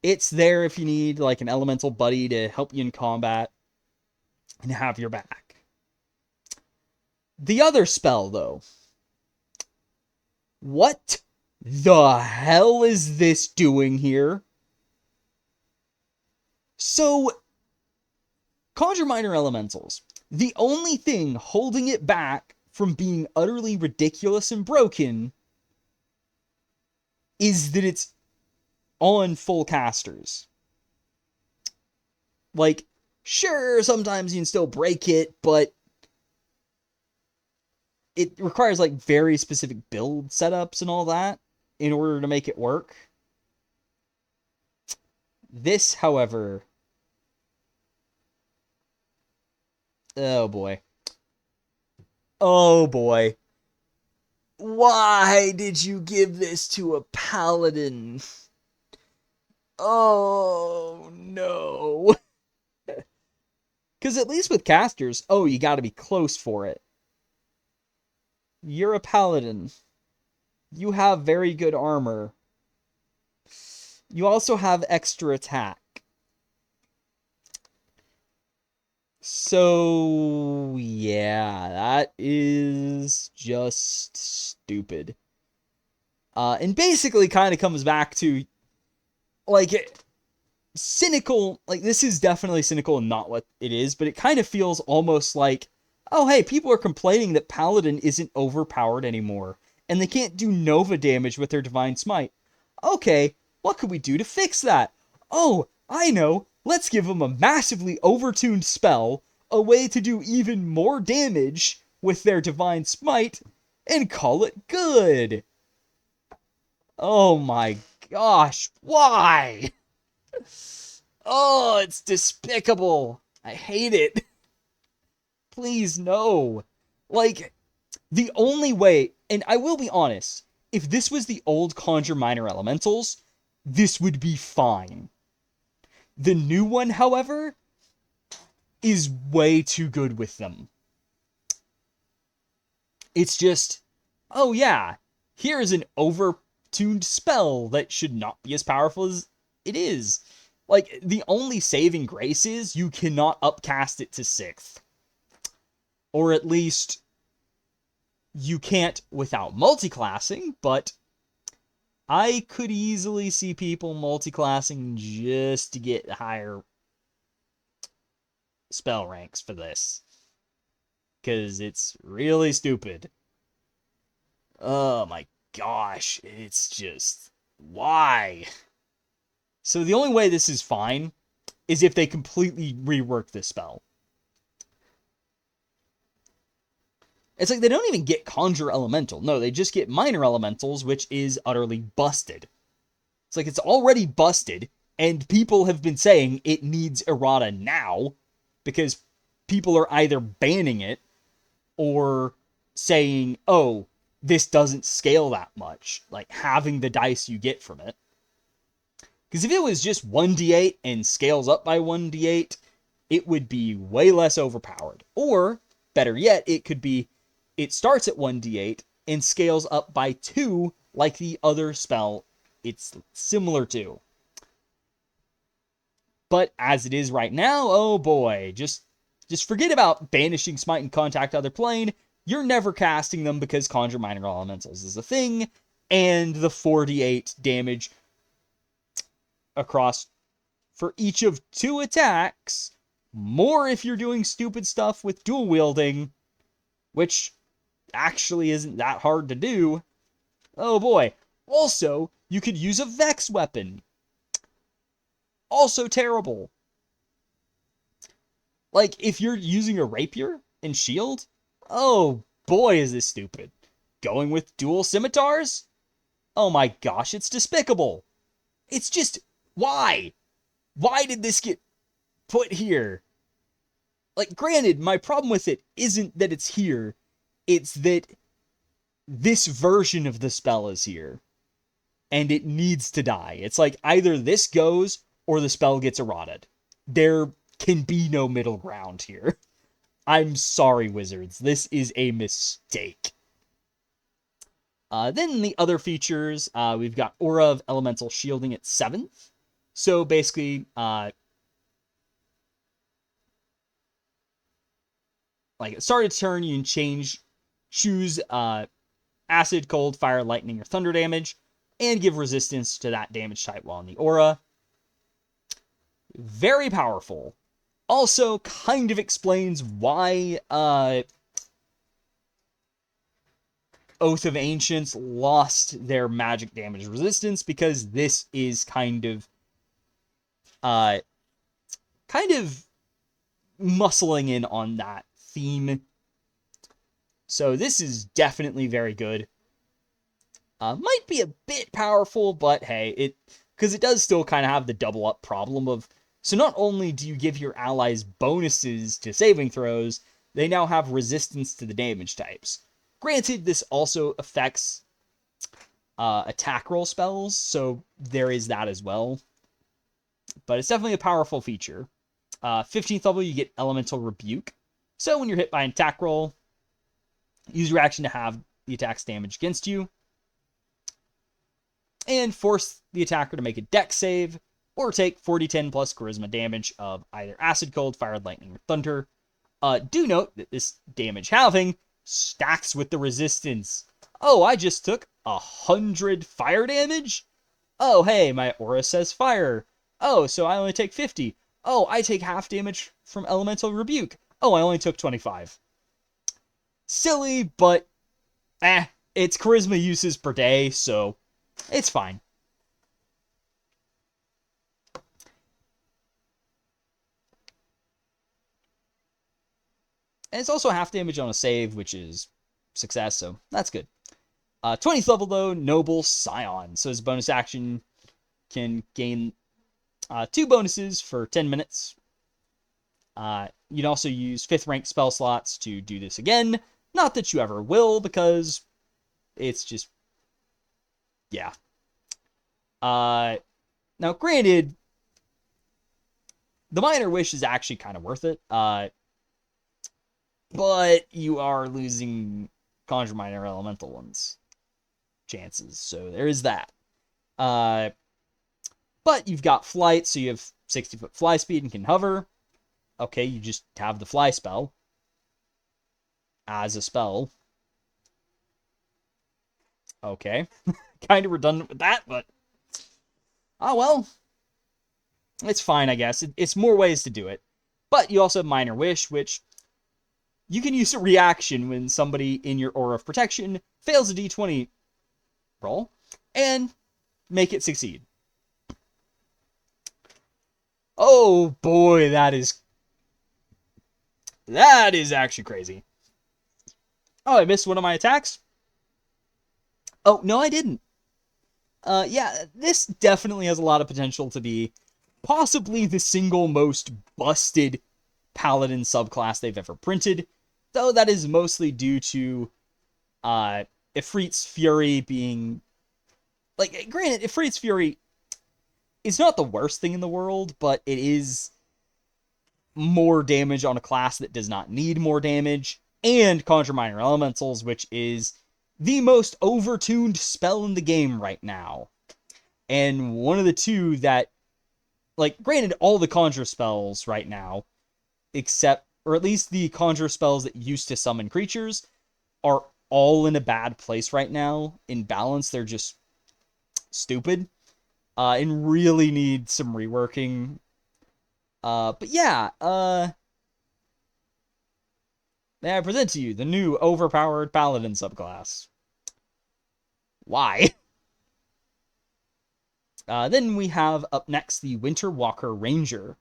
It's there if you need like an elemental buddy to help you in combat and have your back. The other spell, though. What the hell is this doing here? So, Conjure Minor Elementals. The only thing holding it back from being utterly ridiculous and broken is that it's on full casters. Like, sure, sometimes you can still break it, but it requires like very specific build setups and all that in order to make it work. This, however, oh boy. Oh boy. Why did you give this to a paladin? Oh no. Because at least with casters, you gotta be close for it. You're a paladin. You have very good armor. You also have extra attack. So, yeah, that is just stupid. And basically kind of comes back to, like, cynical, like, this is definitely cynical and not what it is, but it kind of feels almost like, oh, hey, people are complaining that Paladin isn't overpowered anymore, and they can't do Nova damage with their Divine Smite. Okay, what could we do to fix that? Oh, I know, let's give them a massively overtuned spell, a way to do even more damage with their Divine Smite, and call it good. Oh my gosh, why? Oh, it's despicable. I hate it. Please, no. Like, the only way, and I will be honest, if this was the old Conjure Minor Elementals, this would be fine. The new one, however, is way too good with them. It's just, oh yeah, here is an overtuned spell that should not be as powerful as it is. Like, the only saving grace is you cannot upcast it to 6th. Or at least, you can't without multiclassing, but I could easily see people multiclassing just to get higher spell ranks for this. Because it's really stupid. Oh my gosh, it's just, why? So the only way this is fine is if they completely rework this spell. It's like they don't even get Conjure Elemental. No, they just get Minor Elementals, which is utterly busted. It's like it's already busted, and people have been saying it needs errata now, because people are either banning it, or saying, oh, this doesn't scale that much, like having the dice you get from it. Because if it was just 1d8 and scales up by 1d8, it would be way less overpowered. Or, better yet, it could be, it starts at 1d8 and scales up by 2 like the other spell it's similar to. But as it is right now, oh boy, just forget about banishing Smite and Contact Other Plane. You're never casting them because Conjure Minor Elementals is a thing, and the 4d8 damage across for each of 2 attacks, more if you're doing stupid stuff with dual wielding, which actually isn't that hard to do. Oh boy. Also, you could use a Vex weapon. Also terrible. Like, if you're using a rapier and shield, oh boy, is this stupid. Going with dual scimitars? Oh my gosh, it's despicable. It's just, why? Why did this get put here? Like, granted, my problem with it isn't that it's here. It's that this version of the spell is here. And it needs to die. It's like, either this goes, or the spell gets eroded. There can be no middle ground here. I'm sorry, Wizards. This is a mistake. Then the other features, we've got Aura of Elemental Shielding at 7th. So basically, like at start of turn, you can choose Acid, Cold, Fire, Lightning, or Thunder damage, and give resistance to that damage type while in the aura. Very powerful. Also, kind of explains why Oath of Ancients lost their magic damage resistance, because this is kind of muscling in on that theme. So this is definitely very good. Might be a bit powerful, but hey, because it does still kind of have the double up problem of, so not only do you give your allies bonuses to saving throws, they now have resistance to the damage types. Granted, this also affects attack roll spells, so there is that as well. But it's definitely a powerful feature. 15th level, you get Elemental Rebuke. So when you're hit by an attack roll, use your action to have the attack's damage against you. And force the attacker to make a dex save, or take 4d10 plus charisma damage of either Acid, Cold, Fire, Lightning, or Thunder. Do note that this damage halving stacks with the resistance. Oh, I just took 100 fire damage? Oh, hey, my aura says fire. Oh, so I only take 50. Oh, I take half damage from Elemental Rebuke. Oh, I only took 25. Silly, but it's charisma uses per day, so it's fine. And it's also half damage on a save, which is success, so that's good. 20th level, though, Noble Scion. So his bonus action can gain 2 bonuses for 10 minutes. You'd also use 5th rank spell slots to do this again. Not that you ever will, because it's just, yeah. Now, granted, the Minor Wish is actually kind of worth it. But you are losing Conjure Minor Elemental ones chances, so there is that. But you've got Flight, so you have 60-foot fly speed and can hover. Okay, you just have the Fly spell as a spell. Okay, kind of redundant with that, but oh well. It's fine, I guess. It's more ways to do it. But you also have Minor Wish, which you can use a reaction when somebody in your Aura of Protection fails a d20 roll and make it succeed. Oh boy, that is actually crazy. Oh, I missed one of my attacks? Oh, no, I didn't. Yeah, this definitely has a lot of potential to be possibly the single most busted Paladin subclass they've ever printed, though that is mostly due to Ifrit's Fury being... Like, granted, Ifrit's Fury is not the worst thing in the world, but it is more damage on a class that does not need more damage, and Conjure Minor Elementals, which is the most overtuned spell in the game right now. And one of the two that, like, granted, all the Conjure spells right now, except, or at least the Conjure spells that used to summon creatures, are all in a bad place right now. In balance, they're just stupid, and really need some reworking. But yeah, may I present to you the new overpowered Paladin subclass. Why? Then we have up next the Winter Walker Ranger.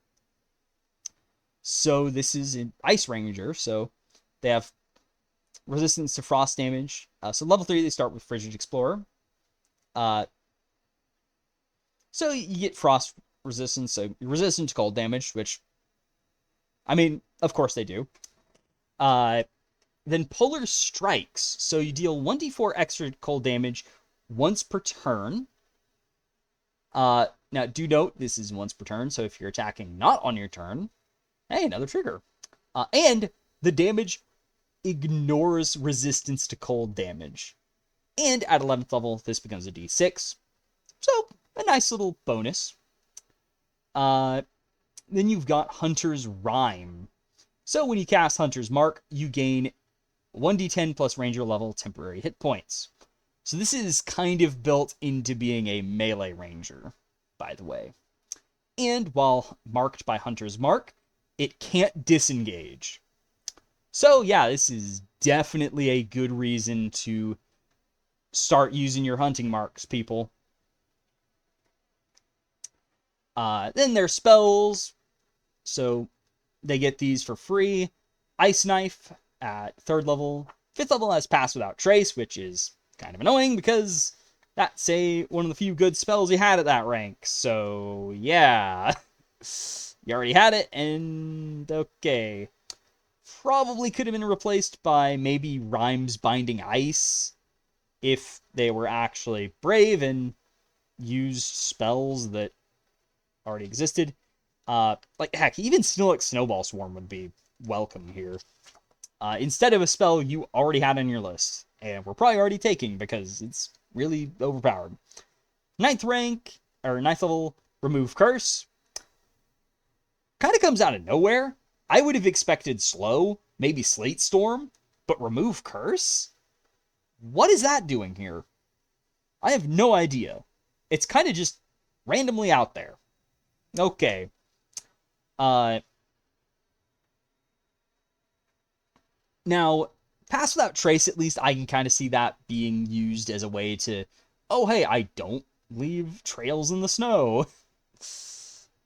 So this is an Ice Ranger, so they have resistance to frost damage. So level 3, they start with Frigid Explorer. So you get frost resistance, so you're resistant to cold damage, which, I mean, of course they do. Then Polar Strikes, so you deal 1d4 extra cold damage once per turn. Now, do note, this is once per turn, so if you're attacking not on your turn, hey, another trigger. And the damage ignores resistance to cold damage. And at 11th level, this becomes a d6. So, a nice little bonus. Then you've got Hunter's Rhyme. So when you cast Hunter's Mark, you gain 1d10 plus Ranger level temporary hit points. So this is kind of built into being a melee ranger, by the way. And while marked by Hunter's Mark, it can't disengage. So yeah, this is definitely a good reason to start using your hunting marks, people. Then there's spells. So they get these for free. Ice Knife at 3rd level. 5th level has Pass Without Trace, which is kind of annoying because that's one of the few good spells you had at that rank. So yeah, you already had it, and okay. Probably could have been replaced by maybe Rhymes Binding Ice if they were actually brave and used spells that already existed. Like, heck, even Snillick Snowball Swarm would be welcome here. Instead of a spell you already had on your list, and we're probably already taking because it's really overpowered. 9th level, Remove Curse. Kind of comes out of nowhere. I would have expected Slow, maybe Slate Storm, but Remove Curse? What is that doing here? I have no idea. It's kind of just randomly out there. Okay. Now, Pass Without Trace, at least I can kind of see that being used as a way to, oh, hey, I don't leave trails in the snow.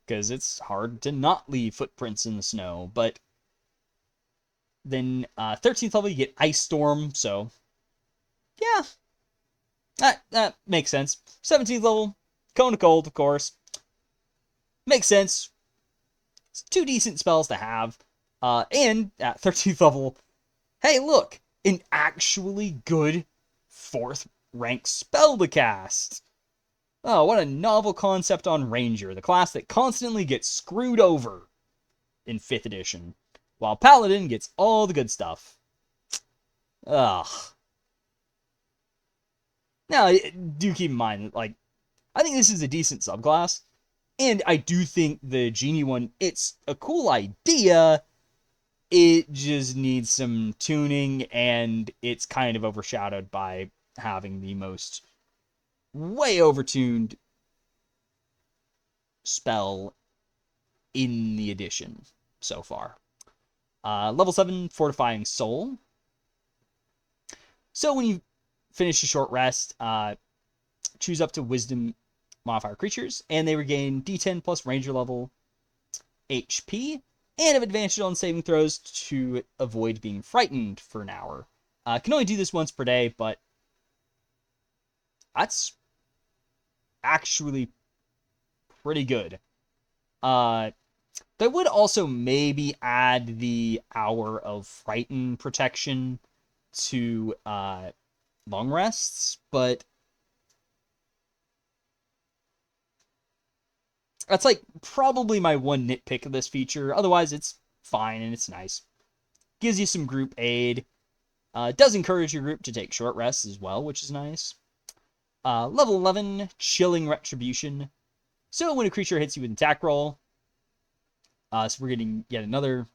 Because it's hard to not leave footprints in the snow. But then 13th level, you get Ice Storm, so yeah, that makes sense. 17th level, Cone of Cold, of course. Makes sense. It's 2 decent spells to have. And at 13th level, hey, look, an actually good 4th rank spell to cast. Oh, what a novel concept on Ranger, the class that constantly gets screwed over in 5th edition, while Paladin gets all the good stuff. Ugh. Now, do keep in mind, like, I think this is a decent subclass, and I do think the Genie one, it's a cool idea. It just needs some tuning, and it's kind of overshadowed by having the most way overtuned spell in the edition so far. Level 7, Fortifying Soul. So when you finish a short rest, choose up to Wisdom modifier creatures, and they regain D10 plus Ranger level HP, and have advantage on saving throws to avoid being frightened for an hour. Can only do this once per day, but that's actually pretty good. They would also maybe add the hour of frighten protection to long rests, but that's like probably my one nitpick of this feature. Otherwise, it's fine and it's nice. Gives you some group aid. Does encourage your group to take short rests as well, which is nice. Level 11, Chilling Retribution. So when a creature hits you with an attack roll, so we're getting yet another...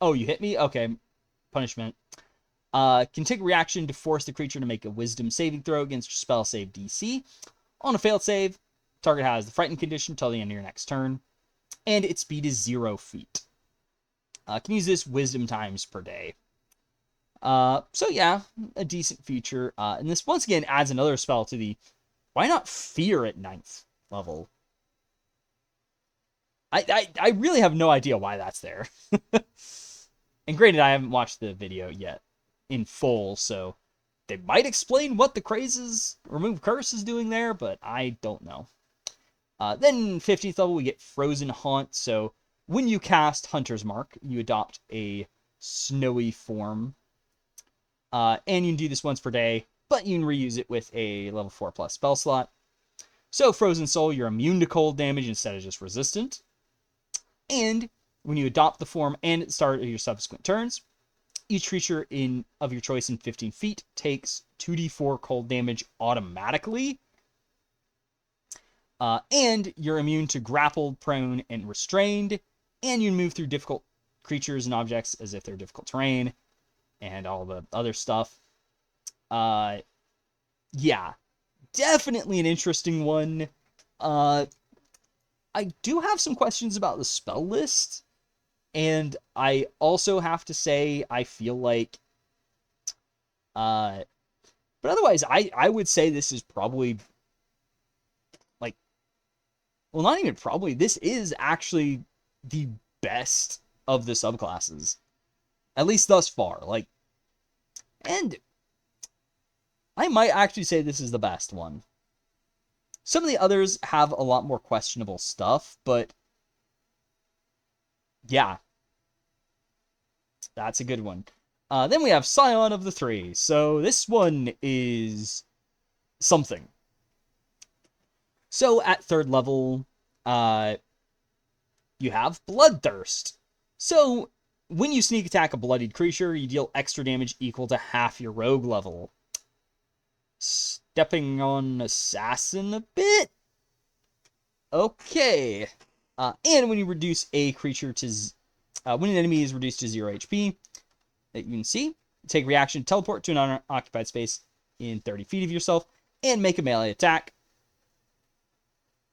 Oh, you hit me? Okay. Punishment. Can take a reaction to force the creature to make a wisdom saving throw against your spell save DC. On a failed save, target has the frightened condition until the end of your next turn. And its speed is 0 feet. Can use this wisdom times per day. So yeah, a decent feature. And this once again adds another spell to the... Why not Fear at 9th level? I really have no idea why that's there. And granted, I haven't watched the video yet in full, so they might explain what the crazes remove curse is doing there, but I don't know. Then 15th level, we get Frozen Haunt. So when you cast Hunter's Mark, you adopt a snowy form. And you can do this once per day, but you can reuse it with a level 4+ spell slot. So Frozen Soul, you're immune to cold damage instead of just resistant. And when you adopt the form and at the start of your subsequent turns, each creature of your choice in 15 feet takes 2d4 cold damage automatically. And you're immune to grappled, prone, and restrained. And you move through difficult creatures and objects as if they're difficult terrain. And all the other stuff. Yeah. Definitely an interesting one. I do have some questions about the spell list. And I also have to say, I feel like... but otherwise, I would say this is probably... Like... Well, not even probably. This is actually the best of the subclasses. At least thus far. Like... And... I might actually say this is the best one. Some of the others have a lot more questionable stuff, but yeah, that's a good one. Then we have Scion of the Three. So this one is something. So at 3rd level, you have Bloodthirst. So when you sneak attack a bloodied creature, you deal extra damage equal to half your rogue level. Stepping on Assassin a bit? Okay. And when you reduce a creature to... when an enemy is reduced to 0 HP, that you can see, take reaction, teleport to an unoccupied space in 30 feet of yourself, and make a melee attack.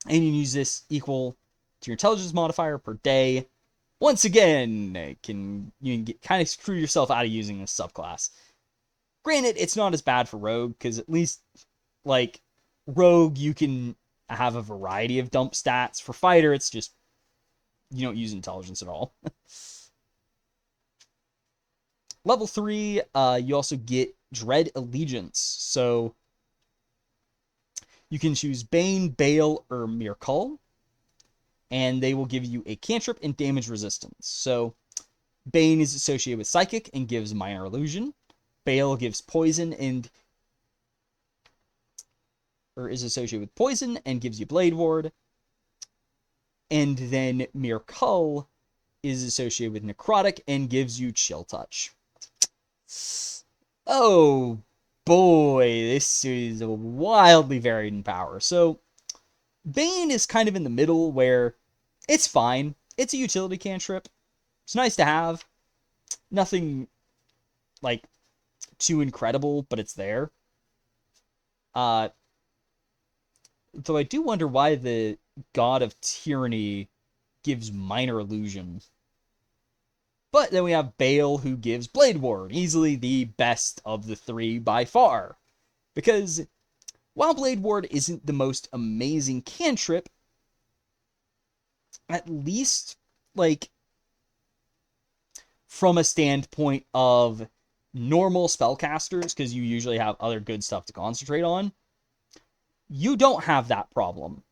And you use this equal to your intelligence modifier per day. Once again, you can kind of screw yourself out of using this subclass. Granted, it's not as bad for Rogue, because at least, like, Rogue, you can have a variety of dump stats. For Fighter, it's just, you don't use intelligence at all. Level 3, you also get Dread Allegiance. So, you can choose Bane, Bale, or Mirkull, and they will give you a cantrip and damage resistance. So, Bane is associated with Psychic and gives Minor Illusion. Bale gives poison is associated with poison and gives you Blade Ward. And then Mirkull is associated with Necrotic and gives you Chill Touch. Oh boy, this is wildly varied in power. So, Bane is kind of in the middle where it's fine. It's a utility cantrip. It's nice to have. Nothing, like, too incredible, but it's there. Though I do wonder why the God of Tyranny gives Minor Illusion. But then we have Bale, who gives Blade Ward, easily the best of the three by far. Because while Blade Ward isn't the most amazing cantrip, at least, like, from a standpoint of normal spellcasters, because you usually have other good stuff to concentrate on, you don't have that problem.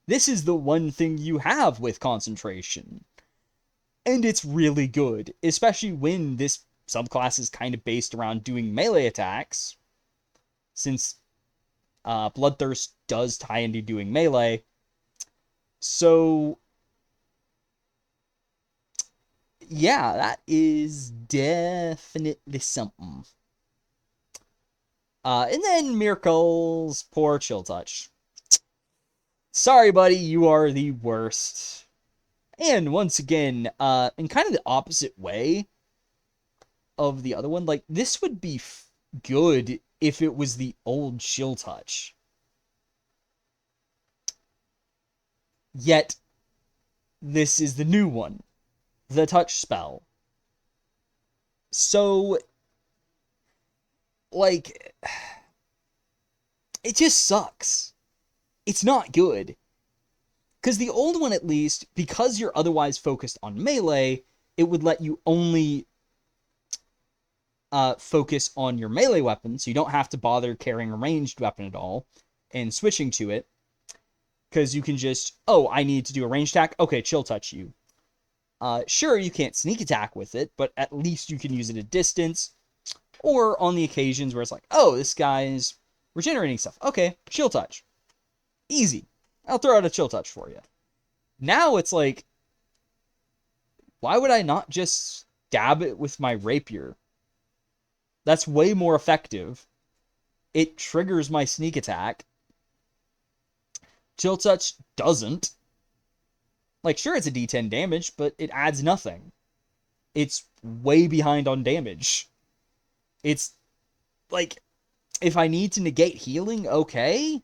This is the one thing you have with concentration. And it's really good, especially when this subclass is kind of based around doing melee attacks. since Bloodthirst does tie into doing melee. So, yeah, that is definitely something. And then Miracle's poor Chill Touch. Sorry, buddy, you are the worst. And once again, in kind of the opposite way of the other one, like, this would be good if it was the old Chill Touch. Yet, this is the new one, the Touch spell. So, like, it just sucks. It's not good. Because the old one, at least, because you're otherwise focused on melee, it would let you only focus on your melee weapon, so you don't have to bother carrying a ranged weapon at all and switching to it. Because you can just, oh, I need to do a ranged attack. Okay, Chill Touch you. Sure, you can't sneak attack with it, but at least you can use it at distance. Or on the occasions where it's like, oh, this guy's regenerating stuff. Okay, Chill Touch. Easy. I'll throw out a Chill Touch for you. Now it's like, why would I not just stab it with my rapier? That's way more effective. It triggers my sneak attack. Chill Touch doesn't. Like, sure, it's a D10 damage, but it adds nothing. It's way behind on damage. It's, like, if I need to negate healing, okay.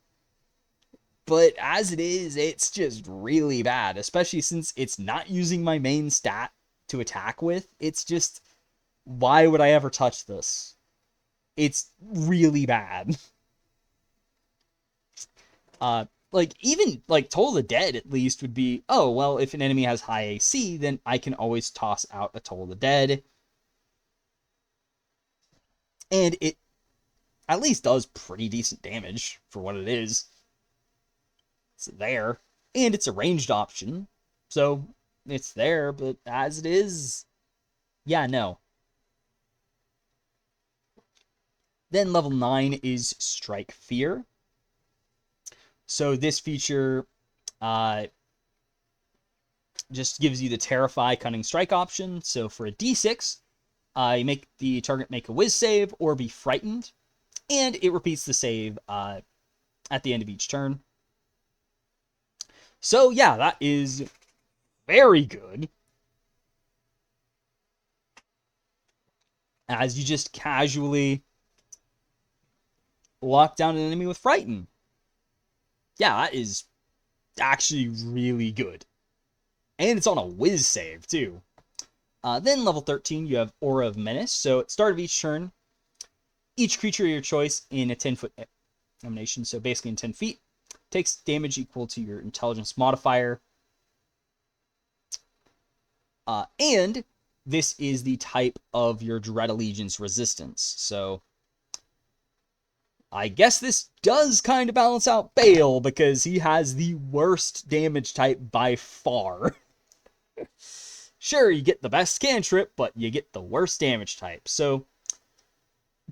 But as it is, it's just really bad. Especially since it's not using my main stat to attack with. It's just, why would I ever touch this? It's really bad. Like, even, like, Toll the Dead, at least, would be, oh, well, if an enemy has high AC, then I can always toss out a Toll the Dead. And it at least does pretty decent damage for what it is. It's there. And it's a ranged option. So, it's there, but as it is, yeah, no. Then level 9 is Strike Fear. So this feature just gives you the Terrify Cunning Strike option. So for a D6, you make the target make a Whiz save or be frightened. And it repeats the save at the end of each turn. So yeah, that is very good. As you just casually lock down an enemy with Frighten. Yeah, that is actually really good. And it's on a whiz save, too. Then level 13, you have Aura of Menace. So at the start of each turn, each creature of your choice in a 10-foot emanation, so basically in 10 feet, takes damage equal to your intelligence modifier. And this is the type of your Dread Allegiance resistance. So I guess this does kind of balance out Bale, because he has the worst damage type by far. Sure, you get the best cantrip, but you get the worst damage type. So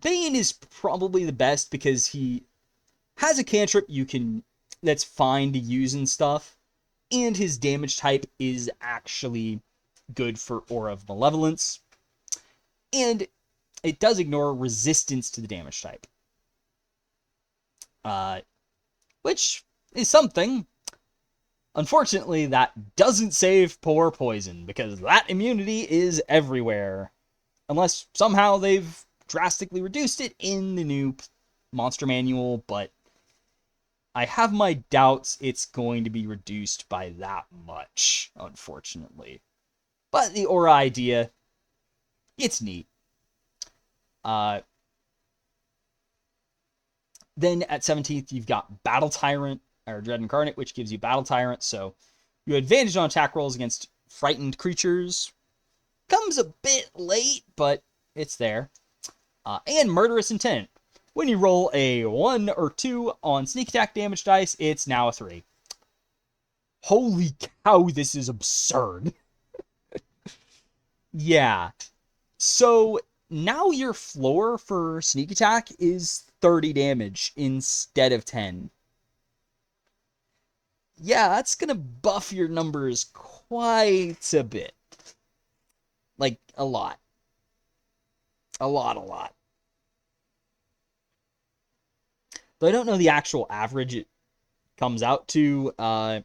Bane is probably the best because he has a cantrip that's fine to use and stuff, and his damage type is actually good for Aura of Malevolence, and it does ignore resistance to the damage type. Which is something. Unfortunately, that doesn't save poor Poison, because that immunity is everywhere. Unless somehow they've drastically reduced it in the new monster manual, but I have my doubts it's going to be reduced by that much, unfortunately. But the aura idea, it's neat. Then at 17th, you've got Battle Tyrant, or Dread Incarnate, which gives you Battle Tyrant. So you have advantage on attack rolls against frightened creatures. Comes a bit late, but it's there. And Murderous Intent. When you roll a 1 or 2 on sneak attack damage dice, it's now a 3. Holy cow, this is absurd. Yeah. So now your floor for sneak attack is 30 damage instead of 10. Yeah, that's going to buff your numbers quite a bit. Like, a lot. A lot. Though I don't know the actual average it comes out to, because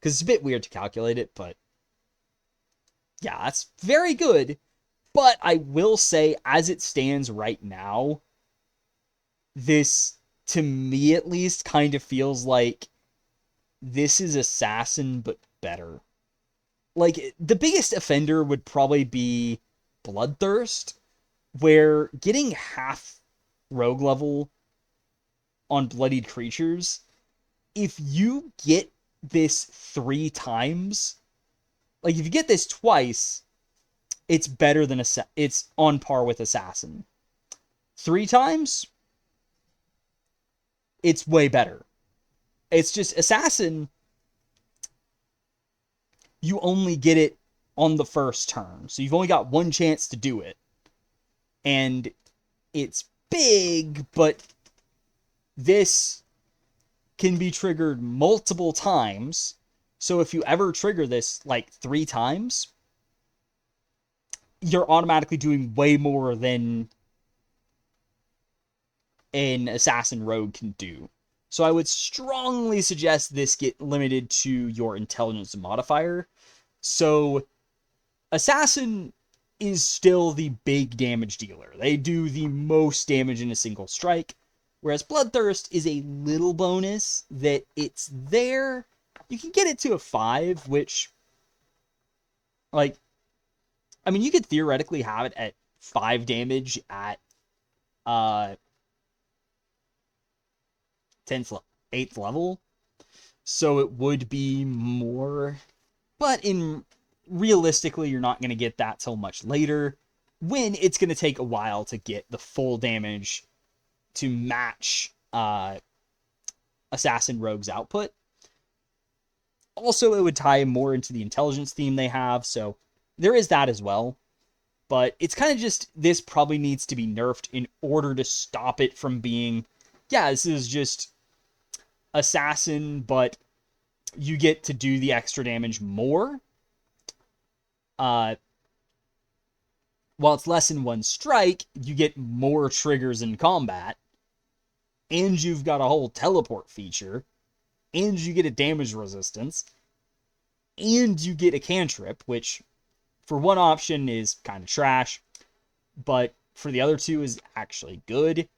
it's a bit weird to calculate it, but yeah, that's very good. But I will say, as it stands right now, this, to me at least, kind of feels like this is Assassin, but better. Like, the biggest offender would probably be Bloodthirst, where getting half rogue level on bloodied creatures, if you get this 3 times, like if you get this twice, it's better than it's on par with Assassin. 3 times, it's way better. It's just Assassin, you only get it on the first turn. So you've only got one chance to do it. And it's big, but this can be triggered multiple times. So if you ever trigger this like 3 times, you're automatically doing way more than an Assassin Rogue can do. So I would strongly suggest this get limited to your intelligence modifier. So Assassin is still the big damage dealer. They do the most damage in a single strike. Whereas Bloodthirst is a little bonus that it's there. You can get it to a 5, which, like, I mean, you could theoretically have it at 5 damage at 10th, 8th level. So it would be more. But realistically, you're not going to get that till much later, when it's going to take a while to get the full damage to match Assassin Rogue's output. Also, it would tie more into the intelligence theme they have, so there is that as well. But it's kind of just, this probably needs to be nerfed in order to stop it from being, yeah, this is just Assassin, but you get to do the extra damage more. While it's less than 1 strike, you get more triggers in combat, and you've got a whole teleport feature, and you get a damage resistance, and you get a cantrip, which for one option is kind of trash, but for the other 2 is actually good.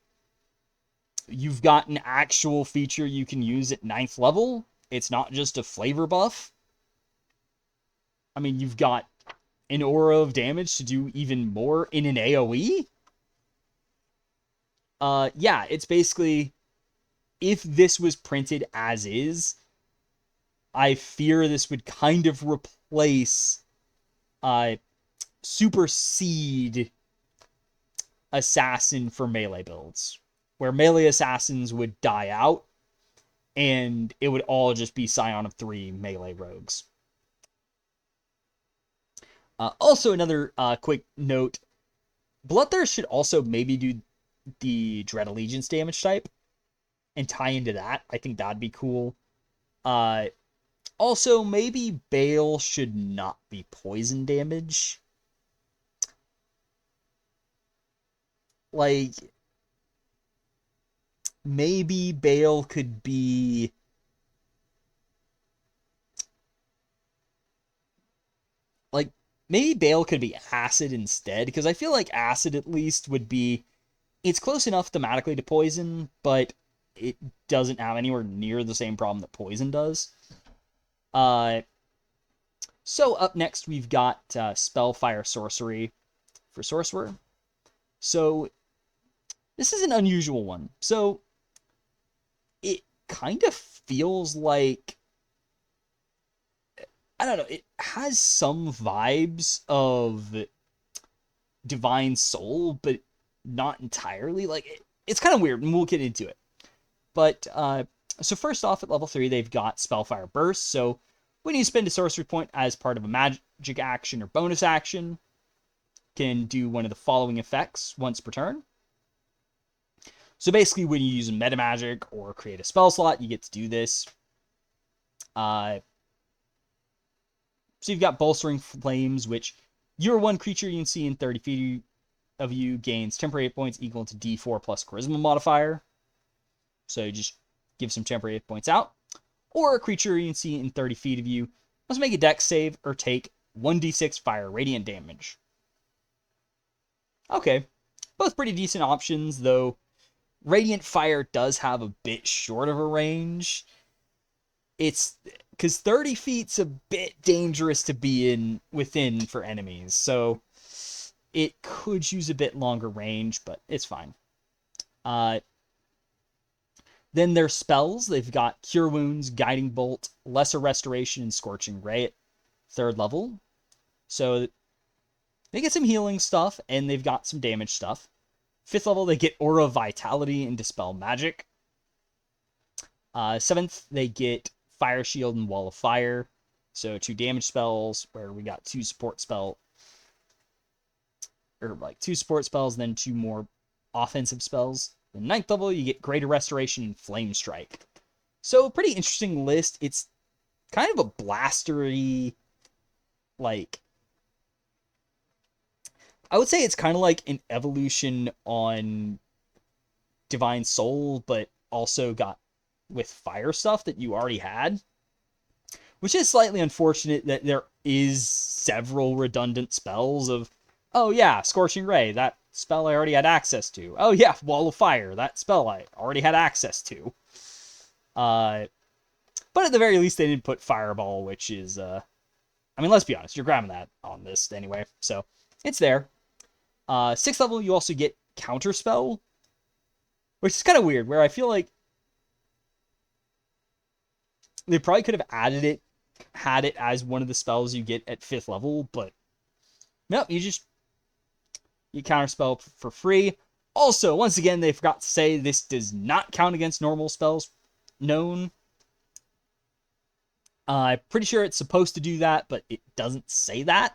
You've got an actual feature you can use at 9th level. It's not just a flavor buff. I mean, you've got an aura of damage to do even more in an AoE. Yeah, it's basically, if this was printed as is, I fear this would kind of replace, supersede Assassin for melee builds, where melee Assassins would die out, and it would all just be Scion of 3 melee rogues. Also, another quick note, Bloodthirst should also maybe do the Dread Allegiance damage type and tie into that. I think that'd be cool. Also, maybe Bale should not be poison damage. Like, maybe Bale could be, like, maybe Bale could be acid instead, because I feel like acid at least would be, it's close enough thematically to poison, but it doesn't have anywhere near the same problem that poison does. So up next we've got Spellfire Sorcery for Sorcerer. So this is an unusual one. So it kind of feels like, I don't know, it has some vibes of Divine Soul, but not entirely. Like, it's kind of weird, and we'll get into it. But, so first off, at level 3, they've got Spellfire Burst. So when you spend a sorcery point as part of a magic action or bonus action, can do one of the following effects once per turn. So basically, when you use meta magic or create a spell slot, you get to do this. So you've got Bolstering Flames, which your one creature you can see in 30 feet of you gains temporary hit points equal to D4 plus Charisma modifier. So you just give some temporary hit points out. Or a creature you can see in 30 feet of you must make a dex save or take 1d6 fire radiant damage. Okay, both pretty decent options, though Radiant Fire does have a bit short of a range. It's because 30 feet's a bit dangerous to be within for enemies, so it could use a bit longer range, but it's fine. Then their spells, they've got Cure Wounds, Guiding Bolt, Lesser Restoration, and Scorching Ray at 3rd level. So they get some healing stuff, and they've got some damage stuff. 5th level, they get Aura of Vitality and Dispel Magic. 7th, they get Fire Shield and Wall of Fire. So 2 damage spells, where we got 2 support spells, then 2 more offensive spells. The 9th level, you get Greater Restoration and Flame Strike. So, pretty interesting list. It's kind of a blastery, like, I would say it's kind of like an evolution on Divine Soul, but also got with fire stuff that you already had. Which is slightly unfortunate that there is several redundant spells of, oh yeah, Scorching Ray, that spell I already had access to. Oh yeah, Wall of Fire, that spell I already had access to. But at the very least, they didn't put Fireball, which is, I mean, let's be honest, you're grabbing that on this anyway, so it's there. 6th level, you also get Counterspell, which is kind of weird, where I feel like they probably could have had it as one of the spells you get at 5th level, but nope, you Counterspell for free. Also, once again, they forgot to say this does not count against normal spells known. I'm pretty sure it's supposed to do that, but it doesn't say that.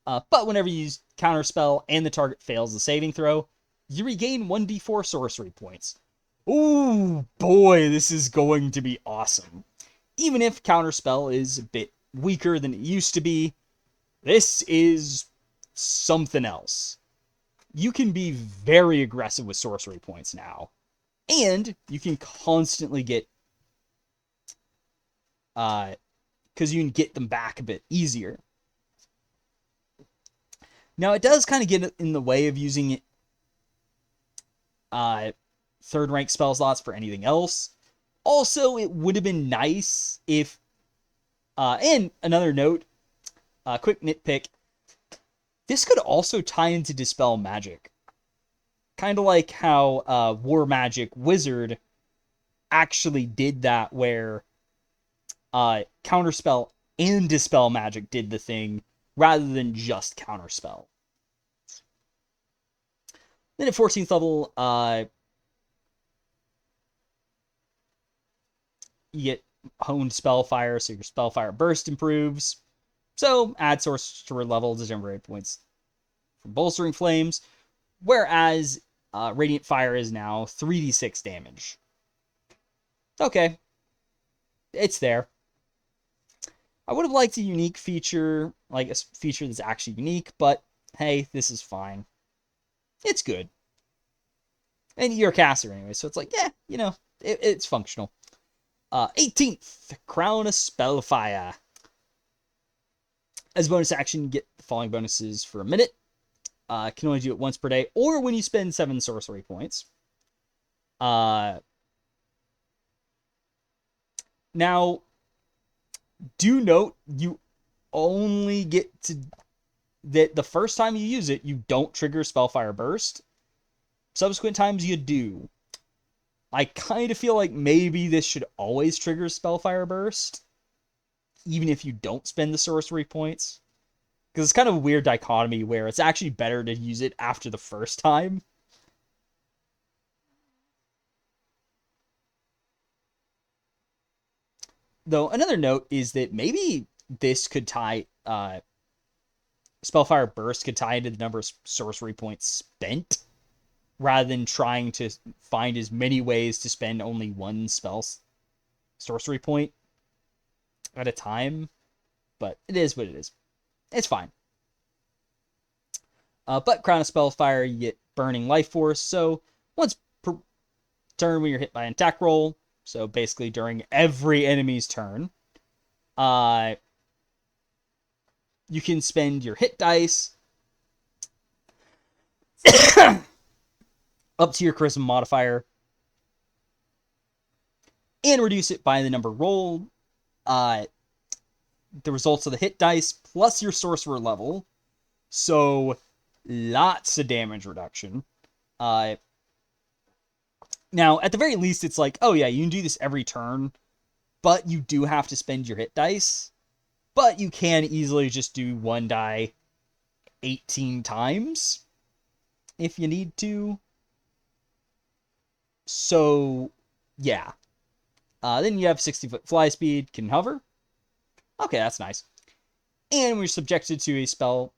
But whenever you use Counterspell and the target fails the saving throw, you regain 1d4 sorcery points. Ooh, boy, this is going to be awesome. Even if Counterspell is a bit weaker than it used to be, this is something else. You can be very aggressive with sorcery points now. And you can constantly get, because you can get them back a bit easier. Now, it does kind of get in the way of using it, 3rd rank spell slots for anything else. Also, it would have been nice if, and another note, quick nitpick, this could also tie into Dispel Magic. Kind of like how War Magic Wizard actually did that, where Counterspell and Dispel Magic did the thing, rather than just Counterspell. Then at 14th level, you get Honed Spellfire, so your Spellfire Burst improves. So, add Sorcerer level to generate points from Bolstering Flames, whereas Radiant Fire is now 3d6 damage. Okay. It's there. I would have liked a unique feature, like a feature that's actually unique, but hey, this is fine. It's good. And you're a caster anyway, so it's like, yeah, you know, it's functional. 18th, Crown of Spellfire. As a bonus action, you get the following bonuses for a minute. Can only do it once per day, or when you spend 7 sorcery points. Now, do note, you only get to, that the first time you use it, you don't trigger Spellfire Burst. Subsequent times you do. I kind of feel like maybe this should always trigger Spellfire Burst, even if you don't spend the sorcery points. Because it's kind of a weird dichotomy where it's actually better to use it after the first time. Though, another note is that maybe this could tie, Spellfire Burst could tie into the number of sorcery points spent. rather than trying to find as many ways to spend only one sorcery point at a time. But it is what it is. It's fine. But Crown of Spellfire, you get Burning Life Force. So once per turn when you're hit by an attack roll, so basically during every enemy's turn, you can spend your hit dice up to your Charisma modifier and reduce it by the number rolled. The results of the hit dice plus your Sorcerer level. So lots of damage reduction. Now, at the very least, it's like, oh yeah, you can do this every turn, but you do have to spend your hit dice. But you can easily just do one die 18 times if you need to. So, yeah. Then you have 60-foot fly speed, can hover. Okay, that's nice. And we're subjected to a spell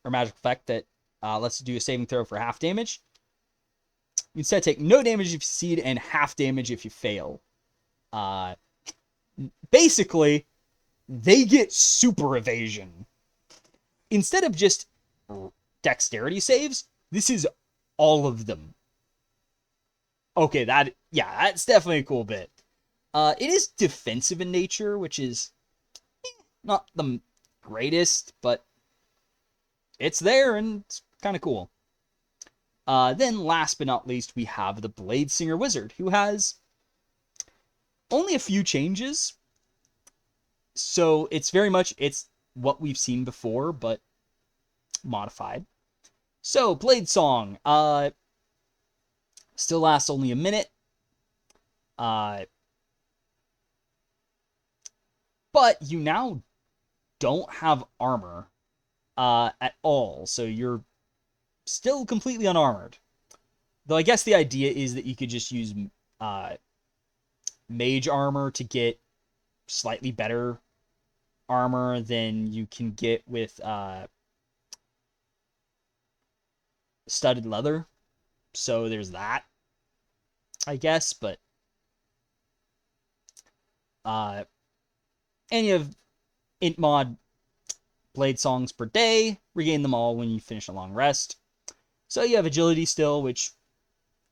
or magic effect that lets you do a saving throw for half damage. You instead take no damage if you succeed and half damage if you fail. Basically, they get super evasion. Instead of just dexterity saves, this is all of them. Okay, that's definitely a cool bit. It is defensive in nature, which is not the greatest, but it's there and it's kind of cool. Then last but not least, we have the Bladesinger Wizard, who has only a few changes. So it's very much, it's what we've seen before, but modified. So, Blade Song, still lasts only a minute. But you now don't have armor at all, so you're still completely unarmored. Though I guess the idea is that you could just use mage armor to get slightly better armor than you can get with studded leather. So there's that, I guess, but and you have int mod blade songs per day, regain them all when you finish a long rest. So you have agility still, which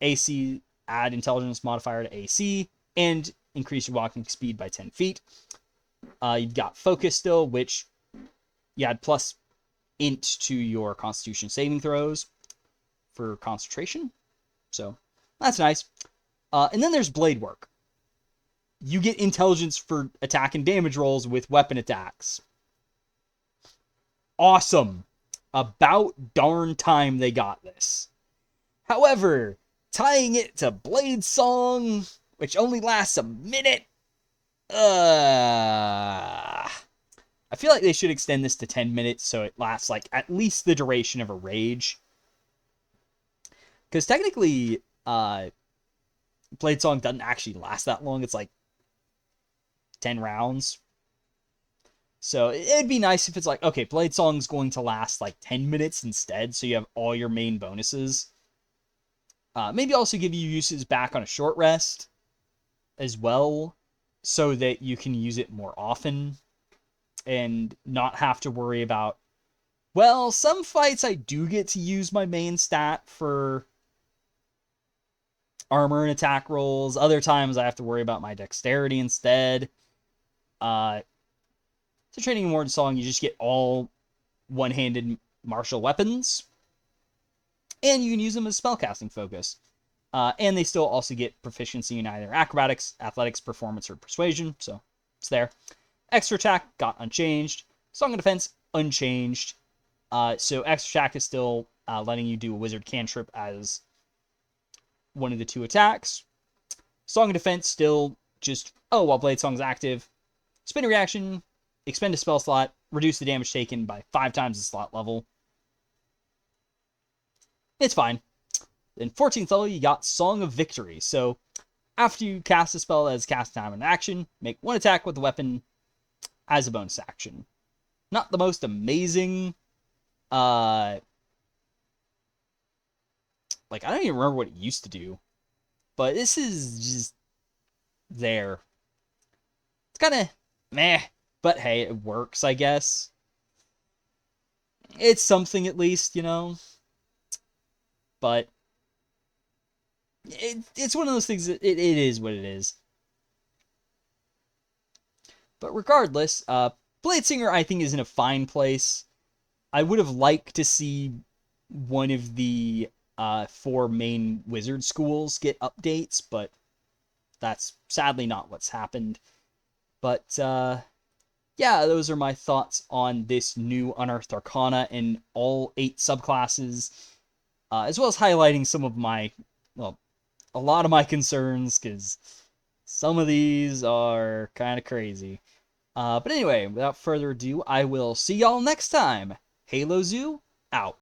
AC, add intelligence modifier to AC, and increase your walking speed by 10 feet. You've got focus still, which you add plus int to your constitution saving throws for concentration. So that's nice. And then there's blade work. You get intelligence for attack and damage rolls with weapon attacks. Awesome. About darn time they got this. However, tying it to Blade Song, which only lasts a minute, I feel like they should extend this to 10 minutes so it lasts like at least the duration of a rage. Because technically, Blade Song doesn't actually last that long. It's like 10 rounds. So it'd be nice if it's like, okay, Blade Song's going to last like 10 minutes instead, so you have all your main bonuses. Maybe also give you uses back on a short rest as well, so that you can use it more often and not have to worry about, well, some fights I do get to use my main stat for armor and attack rolls. Other times I have to worry about my dexterity instead. So training in Warden Song, you just get all one-handed martial weapons, and you can use them as spellcasting focus. And they still also get proficiency in either acrobatics, athletics, performance, or persuasion, so it's there. Extra attack got unchanged. Song of Defense, unchanged. So extra attack is still letting you do a wizard cantrip as one of the two attacks. Song of Defense still just, while Blade Song's active, spin a reaction, expend a spell slot, reduce the damage taken by 5 times the slot level. It's fine. Then 14th level, you got Song of Victory. So after you cast a spell as cast time in action, make one attack with the weapon as a bonus action. Not the most amazing Like, I don't even remember what it used to do. But this is just there. It's kind of meh. But hey, it works, I guess. It's something at least, you know? But it's one of those things that it is what it is. But regardless, Bladesinger, I think, is in a fine place. I would have liked to see one of the 4 main wizard schools get updates, but that's sadly not what's happened. But yeah, those are my thoughts on this new Unearthed Arcana and all 8 subclasses, as well as highlighting some of my, well, a lot of my concerns, because some of these are kind of crazy. But anyway, without further ado, I will see y'all next time. Halo Zoo, out.